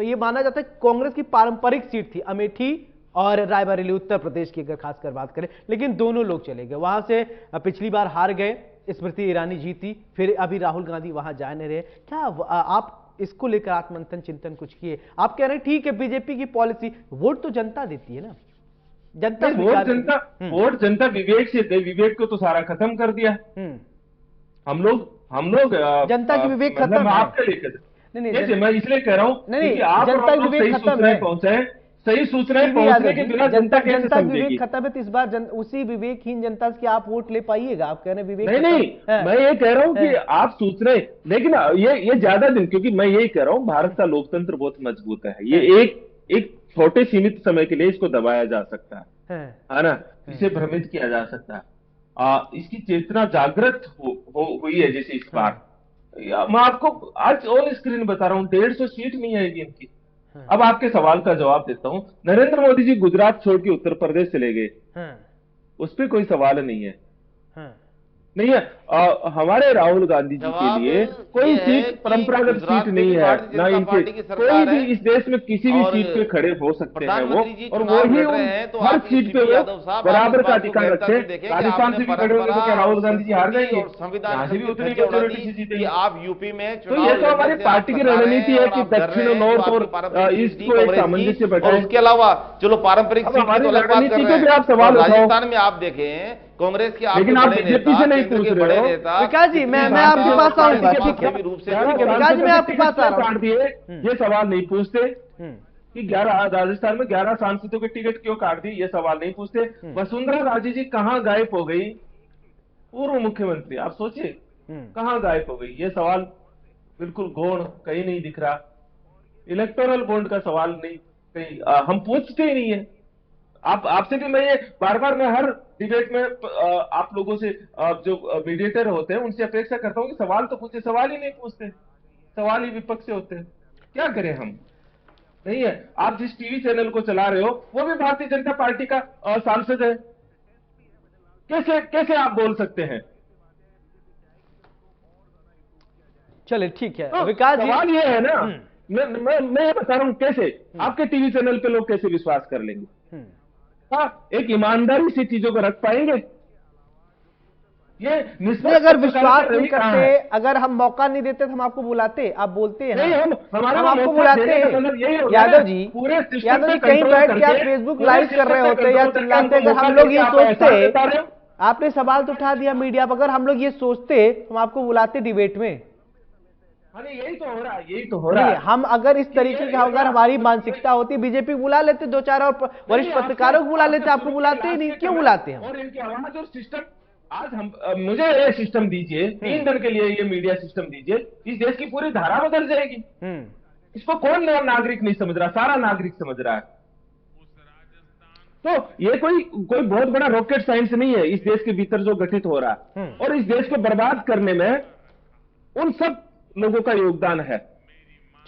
ये माना जाता है कांग्रेस की पारंपरिक सीट थी, अमेठी और रायबरेली, उत्तर प्रदेश की अगर खासकर बात करें, लेकिन दोनों लोग चले गए वहां से। पिछली बार हार गए, स्मृति ईरानी जीती, फिर अभी राहुल गांधी वहां जा नहीं रहे। क्या आप इसको लेकर आत्ममंथन, चिंतन कुछ किए? आप कह रहे हैं ठीक है बीजेपी की पॉलिसी, वोट तो जनता देती है ना, वोट जनता विवेक से दे, विवेक को तो सारा खत्म कर दिया। हम लोग जनता की विवेक खत्म है। आपके लेकर नहीं, मैं इसलिए कह रहा हूँ कि आप जनता की विवेक खत्म है, पहुंचे सही सूचनाएं पहुंचने के बिना जनता कैसे समझेगी? विवेक खत्म है, तो इस बार उसी विवेकहीन जनता से आप वोट ले पाइएगा? आप कह रहे हैं विवेक नहीं, मैं ये कह रहा हूं कि आप सूचनाएं, लेकिन ये ज्यादा दिन, क्योंकि मैं यही कह रहा हूं भारत का लोकतंत्र बहुत मजबूत है, ये एक छोटे सीमित समय के लिए इसको दबाया जा सकता है ना, इसे भ्रमित किया जा सकता है। इसकी चेतना जागृत हुई है। जैसे इस बार मैं आपको आज ऑन स्क्रीन बता रहा हूं, 150 सीट नहीं आएगी इनकी। अब आपके सवाल का जवाब देता हूं। नरेंद्र मोदी जी गुजरात छोड़ के उत्तर प्रदेश चले गए, उस पर कोई सवाल नहीं है, नहीं है। हमारे राहुल गांधी जी के लिए कोई सीट परंपरागत सीट नहीं है, ना इनके कोई भी इस देश में किसी भी सीट पे खड़े हो सकते हैं वो, और वो ही हर सीट पे वो बराबर का अधिकार रखते हैं। राजस्थान से भी खड़े होंगे तो क्या राहुल गांधी जी हार जाएंगे? यहाँ से भी उतनी मेजॉरिटी से जीतेंगे। आप यूपी में तो ये तो हमारी पार्टी की रणनीति है कि दक्षिण, नॉर्थ और ईस्ट को एक सामंजस्य बैठाएं। उसके अलावा चलो पारंपरिक रणनीति के भी आप सवाल उठाओ। राजस्थान में आप देखें कांग्रेस के लेकिन आप बीजेपी से नहीं पूछ रहे हो। विकास जी, मैं आपके पास आऊंगा, ठीक है विकास जी, मैं आपके पास आ रहा हूं। ये सवाल नहीं पूछते कि 11 राजस्थान में 11 सांसदों के टिकट क्यों काट दी, ये सवाल नहीं पूछते। वसुंधरा राजे जी कहां गायब हो गई, पूर्व मुख्यमंत्री, आप सोचिए कहां गायब हो गई, ये सवाल बिल्कुल गौण, कहीं नहीं दिख रहा। इलेक्टोरल बॉन्ड का सवाल नहीं, कहीं हम पूछते ही नहीं है। आपसे भी मैं ये बार बार मैं हर डिबेट में आप लोगों से जो मीडिएटर होते हैं उनसे अपेक्षा करता हूँ कि सवाल तो पूछे, सवाल ही नहीं पूछते, सवाल ही विपक्ष से होते हैं। क्या करें हम? नहीं है। आप जिस टीवी चैनल को चला रहे हो वो भी भारतीय जनता पार्टी का सांसद है, कैसे कैसे आप बोल सकते हैं? चलिए ठीक है विकास जी, सवाल ये है ना, मैं ये बता रहा हूं कैसे आपके टीवी चैनल पे लोग कैसे विश्वास कर लेंगे? हाँ, एक ईमानदारी से चीजों को रख पाएंगे? ये अगर विश्वास नहीं करते, अगर हम मौका नहीं देते तो हम आपको बुलाते, आप बोलते हैं नहीं, हम आपको बुलाते हैं। यादव जी कहीं बैठ के आप फेसबुक लाइव कर रहे होते या चिल्लाते, अगर हम लोग ये सोचते, आपने सवाल तो उठा दिया मीडिया पर, अगर हम लोग ये सोचते हम आपको बुलाते डिबेट में। यही तो हो रहा है, यही तो हो रहा है। हम अगर इस तरीके का, अगर हमारी मानसिकता होती, बीजेपी बुला लेते, 2-4 और वरिष्ठ पत्रकारों को बुला लेते, आपको बुलाते ही नहीं, क्यों बुलाते हैं? और इनकी आवाज और सिस्टम, आज हम मुझे ये सिस्टम दीजिए, 3 दिन के लिए ये मीडिया सिस्टम दीजिए, इस देश की पूरी धारा बदल जाएगी। इसको कौन नागरिक नहीं समझ रहा? सारा नागरिक समझ रहा है। तो ये कोई बहुत बड़ा रॉकेट साइंस नहीं है इस देश के भीतर जो गठित हो रहा है, और इस देश को बर्बाद करने में उन सब लोगों का योगदान है।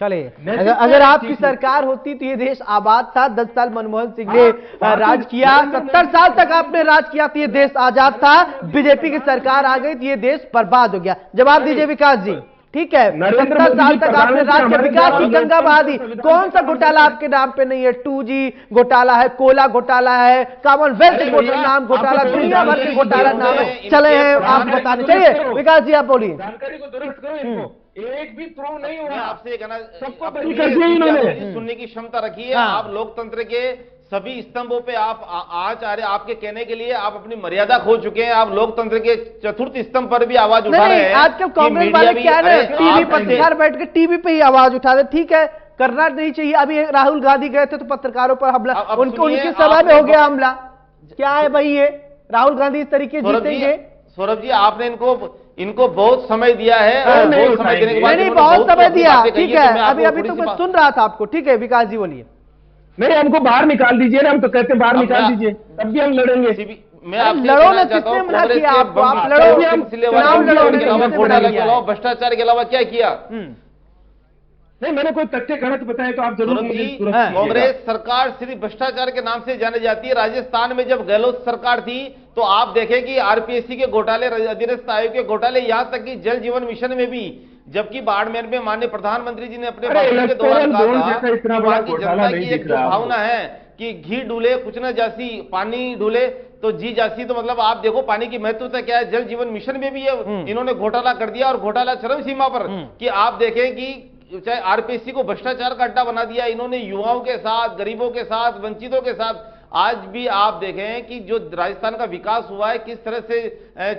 चलिए, अगर आपकी सरकार होती तो ये देश आबाद था। 10 साल मनमोहन सिंह ने राज किया, 70 साल तक आपने राज किया तो ये देश आजाद था। बीजेपी की सरकार आ गई तो ये देश बर्बाद हो गया। जवाब दीजिए विकास जी। ठीक है, 70 साल तक आपने राज किया, विकास की गंगा बहा दी। कौन सा घोटाला आपके नाम पे नहीं है? 2G घोटाला है, कोयला घोटाला है, कॉमनवेल्थ नाम घोटाला, दुनिया भर के घोटाला नाम चले हैं, आप बताने चाहिए। विकास जी आप बोलिए। जानकारी को दुरुस्त करो इनको, एक भी प्रूव नहीं हुआ। आपसे कहना, सबको बरी कर दिया इन्होंने। सुनने की क्षमता रखिए। आप लोकतंत्र के सभी स्तंभों पे आप आज आ रहे, आपके कहने के लिए आप अपनी मर्यादा खो चुके हैं। आप लोकतंत्र के चतुर्थ स्तंभ पर भी आवाज उठा रहे हैं। आज के कांग्रेस वाले क्या है, टीवी पत्रकार बैठ के टीवी पे ही आवाज उठा रहे। ठीक है, करना नहीं चाहिए। अभी राहुल गांधी गए थे तो पत्रकारों पर हमला, उनकी सभा में हो गया हमला। क्या है भाई ये? राहुल गांधी इस तरीके जीतेंगे? सौरभ जी, आपने इनको बहुत समय दिया है, और बहुत समय देने के बाद नहीं, बहुत समय दिया। ठीक है, अभी तो मैं सुन रहा था आपको। ठीक है विकास जी बोलिए। नहीं, हमको बाहर निकाल दीजिए ना, हम तो कहते बाहर निकाल दीजिए, तब भी हम लड़ेंगे। मैं आपसे लड़ो ना, किसने मना किया आपको? आप लड़ो, चुनाव लड़ो। भ्रष्टाचार के अलावा क्या किया? नहीं, मैंने कोई तथ्य गलत बताया तो आप जरूर कांग्रेस सरकार सिर्फ भ्रष्टाचार के नाम से जाने जाती है। राजस्थान में जब गहलोत सरकार थी तो आप देखें कि आरपीएससी के घोटाले, अधीनस्थ आयोग के घोटाले, यहां तक कि जल जीवन मिशन में भी, जबकि बाड़मेर में माननीय प्रधानमंत्री जी ने अपने भाषण के दौरान कहा था वहां की जनता की एक जो भावना है कि घी डूले कुछ न जासी, पानी डूले तो जी जासी। तो मतलब आप देखो पानी की महत्वता क्या है। जल जीवन मिशन में भी इन्होंने घोटाला कर दिया, और घोटाला चरम सीमा पर, कि आप देखें कि चाहे आरपीएससी को भ्रष्टाचार का अड्डा बना दिया इन्होंने, युवाओं के साथ, गरीबों के साथ, वंचितों के साथ। आज भी आप देखें कि जो राजस्थान का विकास हुआ है, किस तरह से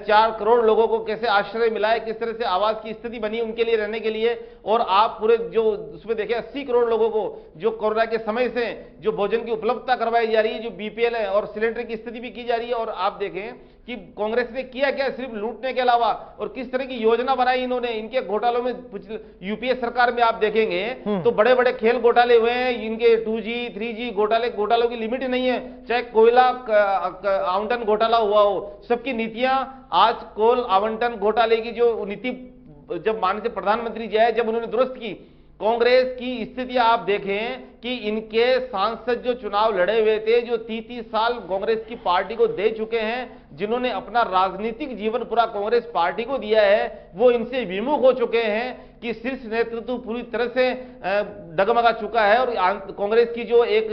4 करोड़ लोगों को कैसे आश्रय मिला है, किस तरह से आवास की स्थिति बनी उनके लिए रहने के लिए। और आप पूरे जो उसमें देखें 80 करोड़ लोगों को जो कोरोना के समय से जो भोजन की उपलब्धता करवाई जा रही है, जो बीपीएल है, और सिलेंडर की स्थिति भी की जा रही है। और आप देखें कि कांग्रेस ने किया क्या सिर्फ लूटने के अलावा, और किस तरह की योजना बनाई इन्होंने। इनके घोटालों में यूपीए सरकार में आप देखेंगे तो बड़े बड़े खेल घोटाले हुए हैं इनके। 2G 3G घोटालों की लिमिट नहीं है। चाहे कोयला आवंटन घोटाला हुआ हो, सबकी नीतियां, आज कोल आवंटन घोटाले की जो नीति जब माननीय प्रधानमंत्री जी आए, जब उन्होंने दुरुस्त की, कांग्रेस की स्थिति आप देखें कि इनके सांसद जो चुनाव लड़े हुए थे, जो 30 साल कांग्रेस की पार्टी को दे चुके हैं, जिन्होंने अपना राजनीतिक जीवन पूरा कांग्रेस पार्टी को दिया है, वो इनसे विमुख हो चुके हैं कि शीर्ष नेतृत्व पूरी तरह से डगमगा चुका है। और कांग्रेस की जो एक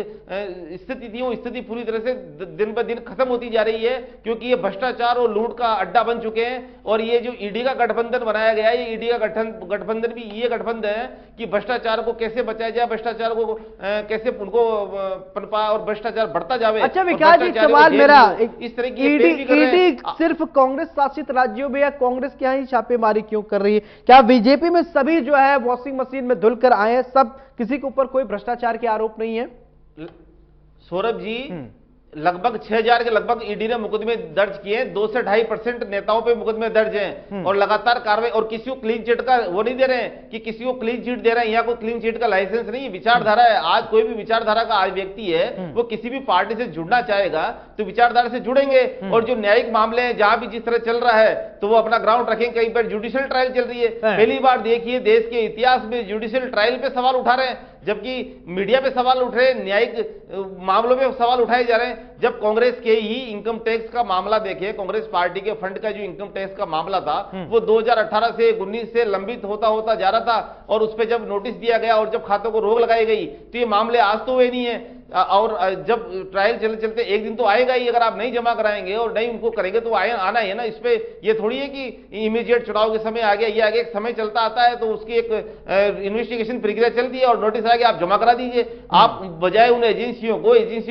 स्थिति थी, वो स्थिति पूरी तरह से दिन ब दिन खत्म होती जा रही है, क्योंकि ये भ्रष्टाचार और लूट का अड्डा बन चुके हैं। और ये जो ईडी का गठबंधन बनाया गया है, ये ईडी का गठबंधन भी ये गठबंधन है कि भ्रष्टाचार को कैसे बचाया जाए, भ्रष्टाचार को कैसे उनको पनपा और भ्रष्टाचार बढ़ता जाए। अच्छा विकास जी, सवाल मेरा, इस तरह की ईडी सिर्फ कांग्रेस शासित राज्यों में या कांग्रेस के यहाँ ही छापेमारी क्यों कर रही है? क्या बीजेपी में सभी जो है वॉशिंग मशीन में धुलकर आए हैं, सब, किसी के ऊपर कोई भ्रष्टाचार के आरोप नहीं है? सौरभ जी, लगभग 6000 के लगभग ईडी ने मुकदमे दर्ज किए, 2 से 2.5% नेताओं पे मुकदमे दर्ज हैं और लगातार कार्रवाई, और किसी को क्लीन चिट का वो नहीं दे रहे हैं कि किसी को क्लीन चिट दे रहे हैं, यहाँ कोई क्लीन चिट का लाइसेंस नहीं, विचारधारा है। आज कोई भी विचारधारा का आज व्यक्ति है वो किसी भी पार्टी से जुड़ना चाहेगा तो विचारधारा से जुड़ेंगे, और जो न्यायिक मामले हैं जहां भी जिस तरह चल रहा है तो वो अपना ग्राउंड रखेंगे। कई बार जुडिशियल ट्रायल चल रही है, पहली बार देखिए देश के इतिहास में जुडिशियल ट्रायल पे सवाल उठा रहे हैं, जबकि मीडिया पे सवाल उठ रहे हैं, न्यायिक मामलों में सवाल उठाए जा रहे हैं। जब कांग्रेस के ही इनकम टैक्स का मामला देखिए, कांग्रेस पार्टी के फंड का जो इनकम टैक्स का मामला था वो 2018 से 19 से लंबित होता होता जा रहा था, और उस पर जब नोटिस दिया गया और जब खातों को रोक लगाई गई तो ये मामले आज तो हुए नहीं है, और जब ट्रायल चलते चलते एक दिन तो आएगा ही, अगर आप नहीं जमा कराएंगे और नहीं उनको करेंगे तो आना ही है ना। इस पे ये थोड़ी है कि इमीडिएट चुनाव के समय आ गया, ये आगे एक समय चलता आता है तो उसकी एक इन्वेस्टिगेशन प्रक्रिया चलती है और नोटिस आ गया आप जमा करा दीजिए। आप बजाय उन एजेंसियों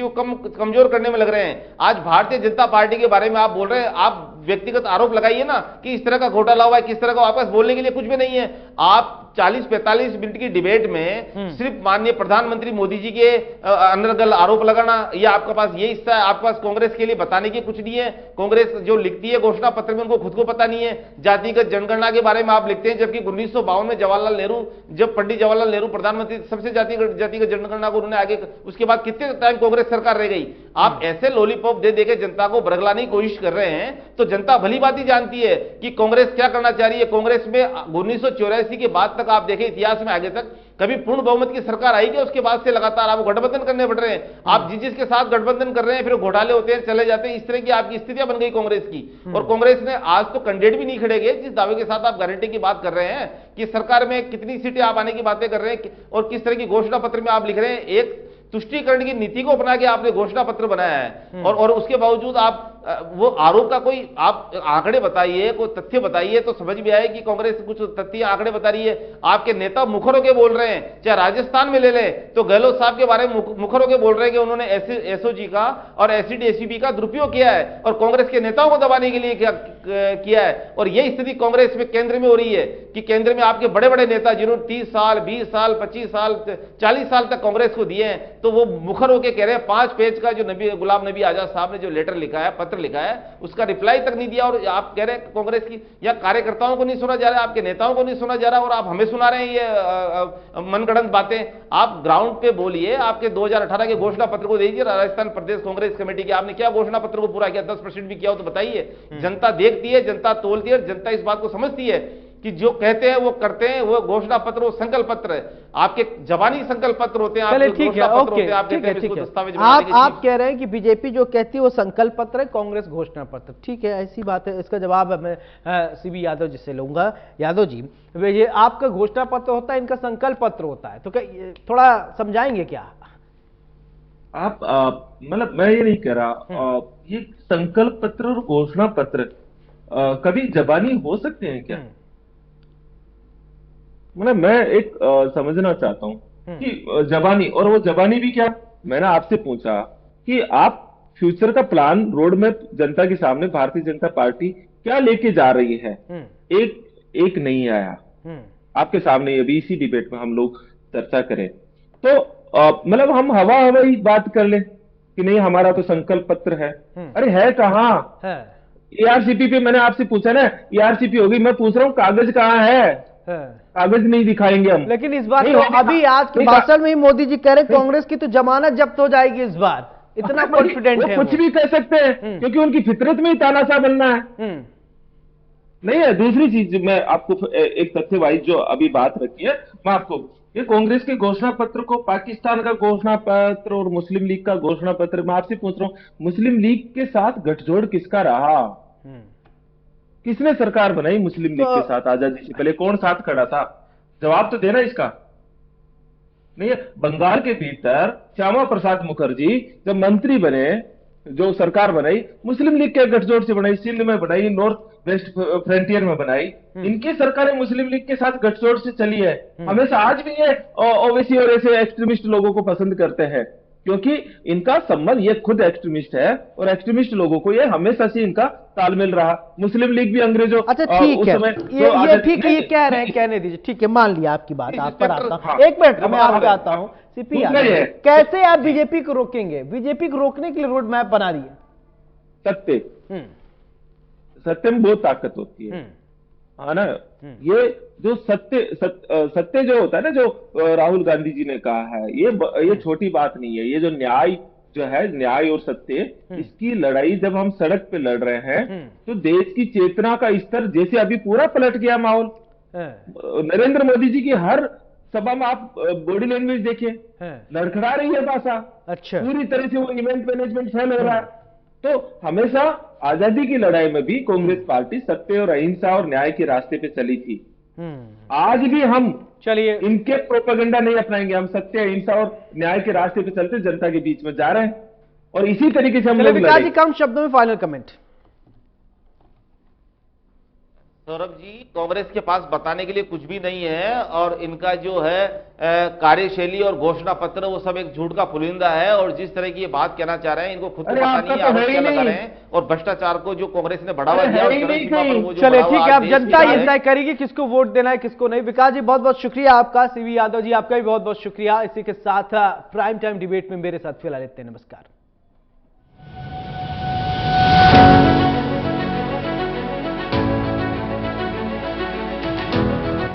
को कमजोर करने में लग रहे हैं। आज भारतीय जनता पार्टी के बारे में आप बोल रहे हैं, आप व्यक्तिगत आरोप लगाइए ना कि इस तरह का घोटाला हुआ है, किस तरह का, वापस बोलने के लिए कुछ भी नहीं है। आप 40-45 मिनट की डिबेट में सिर्फ माननीय प्रधानमंत्री मोदी जी के अनर्गल आरोप लगाना, या आपके पास ये हिस्सा है, आपके पास कांग्रेस के लिए बताने की कुछ नहीं है। कांग्रेस जो लिखती है घोषणा पत्र में उनको खुद को पता नहीं है। जातिगत जनगणना के बारे में आप लिखते हैं, जबकि 1952 में जवाहरलाल नेहरू, जब पंडित जवाहरलाल नेहरू प्रधानमंत्री, सबसे जातिगत जनगणना को उन्होंने आगे, उसके बाद कितने टाइम कांग्रेस सरकार रह गई। आप ऐसे लॉलीपॉप दे देकर जनता को बरगलाने की कोशिश कर रहे हैं तो जनता भली बात ही जानती है कि कांग्रेस क्या करना चाह रही है। कांग्रेस में 1984 के बाद तक आप देखें इतिहास में आगे तक कभी पूर्ण बहुमत की सरकार आई कि उसके बाद से लगातार आपको गठबंधन करने पड़ रहे हैं। आप जिसके साथ गठबंधन कर रहे हैं फिर घोटाले होते हैं, चले जाते हैं, इस तरह की आपकी स्थितियां बन गई कांग्रेस की। और कांग्रेस ने आज तो कैंडिडेट भी नहीं खड़े गए जिस दावे के साथ आप गारंटी की बात कर रहे हैं कि सरकार में कितनी सीटें आप आने की बातें कर रहे हैं और किस तरह की घोषणा पत्र में आप लिख रहे हैं। एक तुष्टीकरण की नीति को अपना के आपने घोषणा पत्र बनाया है और उसके बावजूद आप वो आरोप का कोई आप आंकड़े बताइए, कोई तथ्य बताइए तो समझ में आए कि कांग्रेस कुछ तथ्य आंकड़े बता रही है। आपके नेता मुखर होकर बोल रहे हैं, चाहे राजस्थान में ले लें तो गहलोत साहब के बारे में मुखर होकर बोल रहे हैं कि उन्होंने एसओजी का और एससीडी का दुरुपयोग किया है और कांग्रेस के नेताओं को दबाने के लिए किया है। और यही स्थिति कांग्रेस में केंद्र में हो रही है कि केंद्र में आपके बड़े बड़े नेता जिन्होंने 30 साल 20 साल 25 साल 40 साल तक कांग्रेस को दिए हैं तो वो मुखर होकर कह रहे हैं 5 पेज का जो गुलाम नबी आजाद साहब ने जो लेटर लिखा है, पत्र लिखा है, उसका रिप्लाई तक नहीं दिया। और आप कह रहे हैं कांग्रेस की या कार्यकर्ताओं को नहीं सुना जा रहा, आपके नेताओं को नहीं सुना जा रहा और आप हमें सुना रहे हैं ये मनगढ़ंत बातें। आप ग्राउंड पे बोलिए, आपके 2018 के घोषणा पत्र को दीजिए। राजस्थान प्रदेश कांग्रेस कमेटी के आपने क्या घोषणा पत्र को पूरा किया? 10% भी किया हो तो बताइए। जनता देखती है, जनता तोलती है, जनता इस बात को समझती है कि जो कहते हैं वो करते हैं। वो घोषणा पत्र, वो संकल्प पत्र है, आपके जबानी संकल्प पत्र होते हैं। चलिए ठीक है, ओके, आप कह रहे हैं कि बीजेपी जो कहती है वो संकल्प पत्र है, कांग्रेस घोषणा पत्र। ठीक है, ऐसी बात है। इसका जवाब मैं सीबी यादव जी से लूंगा। यादव जी, ये आपका घोषणा पत्र होता है, इनका संकल्प पत्र होता है, तो क्या थोड़ा समझाएंगे क्या आप? मतलब मैं ये नहीं कह रहा, ये संकल्प पत्र और घोषणा पत्र कभी जबानी हो सकते हैं क्या? मतलब मैं एक समझना चाहता हूं कि जबानी, और वो जबानी भी क्या, मैंने आपसे पूछा कि आप फ्यूचर का प्लान, रोड मैप जनता के सामने भारतीय जनता पार्टी क्या लेके जा रही है, एक नहीं आया आपके सामने। अभी इसी डिबेट में हम लोग चर्चा करें तो मतलब हम हवाई बात कर ले कि नहीं हमारा तो संकल्प पत्र है। अरे है कहाँ? एआरसीपी पे मैंने आपसे पूछा ना, एआरसीपी होगी, मैं पूछ रहा हूँ कागज कहाँ है? कागज नहीं दिखाएंगे हम। लेकिन इस बार तो अभी आज के भाषण में ही मोदी जी कह रहे कांग्रेस की तो जमानत जब्त हो जाएगी इस बार, इतना कॉन्फिडेंट है। कुछ भी कह सकते हैं क्योंकि उनकी फितरत में ही तानाशाह बनना है। नहीं है। दूसरी चीज मैं आपको एक तथ्य वाइज जो अभी बात रखी है, मैं आपको ये कांग्रेस के घोषणा पत्र को पाकिस्तान का घोषणा पत्र और मुस्लिम लीग का घोषणा पत्र, मैं आपसे पूछ रहा हूं मुस्लिम लीग के साथ गठजोड़ किसका रहा? किसने सरकार बनाई मुस्लिम लीग के साथ आजादी से पहले? कौन साथ खड़ा था? जवाब तो देना इसका। नहीं है। बंगाल के भीतर श्यामा प्रसाद मुखर्जी जब मंत्री बने, जो सरकार बनाई मुस्लिम लीग के गठजोड़ से बनाई, सिंध में बनाई, नॉर्थ वेस्ट फ्रंटियर में बनाई, इनकी सरकारें मुस्लिम लीग के साथ गठजोड़ से चली है। हमेशा आज भी ये ओवैसी और ऐसे एक्सट्रीमिस्ट लोगों को पसंद करते हैं क्योंकि इनका संबंध, ये खुद एक्सट्रीमिस्ट है और एक्सट्रीमिस्ट लोगों को ये हमेशा से इनका तालमेल रहा। मुस्लिम लीग भी अंग्रेजों, अच्छा ठीक है, ये ठीक है, ये कह रहे हैं, कहने दीजिए, ठीक है, मान लिया आपकी बात। आप पर आता हूं, एक मिनट मैं आपका आता हूं सीपी दूसरा ये यादव, है, कैसे आप बीजेपी को रोकेंगे? बीजेपी को रोकने के लिए रोड मैप बना रही है। सत्य, हम्म, सत्य में बहुत ताकत होती है, है ना। ये जो सत्य जो होता है ना, जो राहुल गांधी जी ने कहा है, ये छोटी बात नहीं है। ये जो न्याय जो है, न्याय और सत्य, इसकी लड़ाई जब हम सड़क पे लड़ रहे हैं तो देश की चेतना का स्तर जैसे अभी पूरा पलट गया माहौल। नरेंद्र मोदी जी की हर सभा में आप बॉडी लैंग्वेज देखिए, लड़खड़ा रही है भाषा। अच्छा, पूरी तरह से वो इवेंट मैनेजमेंट फेल हो रहा है। तो हमेशा आजादी की लड़ाई में भी कांग्रेस पार्टी सत्य और अहिंसा और न्याय के रास्ते पे चली थी। आज भी हम चलिए इनके प्रोपेगेंडा नहीं अपनाएंगे। हम सत्य, अहिंसा और न्याय के रास्ते पे चलते जनता के बीच में जा रहे हैं और इसी तरीके से हम लोग विकास जी, लड़ेंगे। कम शब्दों में फाइनल कमेंट। सौरभ जी, कांग्रेस के पास बताने के लिए कुछ भी नहीं है और इनका जो है कार्यशैली और घोषणा पत्र वो सब एक झूठ का पुलिंदा है। और जिस तरह की ये बात कहना चाह रहे हैं, इनको खुद को पता नहीं है आरोप क्या लगा रहे हैं। और भ्रष्टाचार को जो कांग्रेस ने बढ़ावा दिया, चले ठीक है, अब जनता ये तय करेगी किसको वोट देना है किसको नहीं। विकास जी बहुत बहुत शुक्रिया आपका। सीवी यादव जी आपका भी बहुत बहुत शुक्रिया। इसी के साथ प्राइम टाइम डिबेट में मेरे साथ फिलहाल इतने, नमस्कार।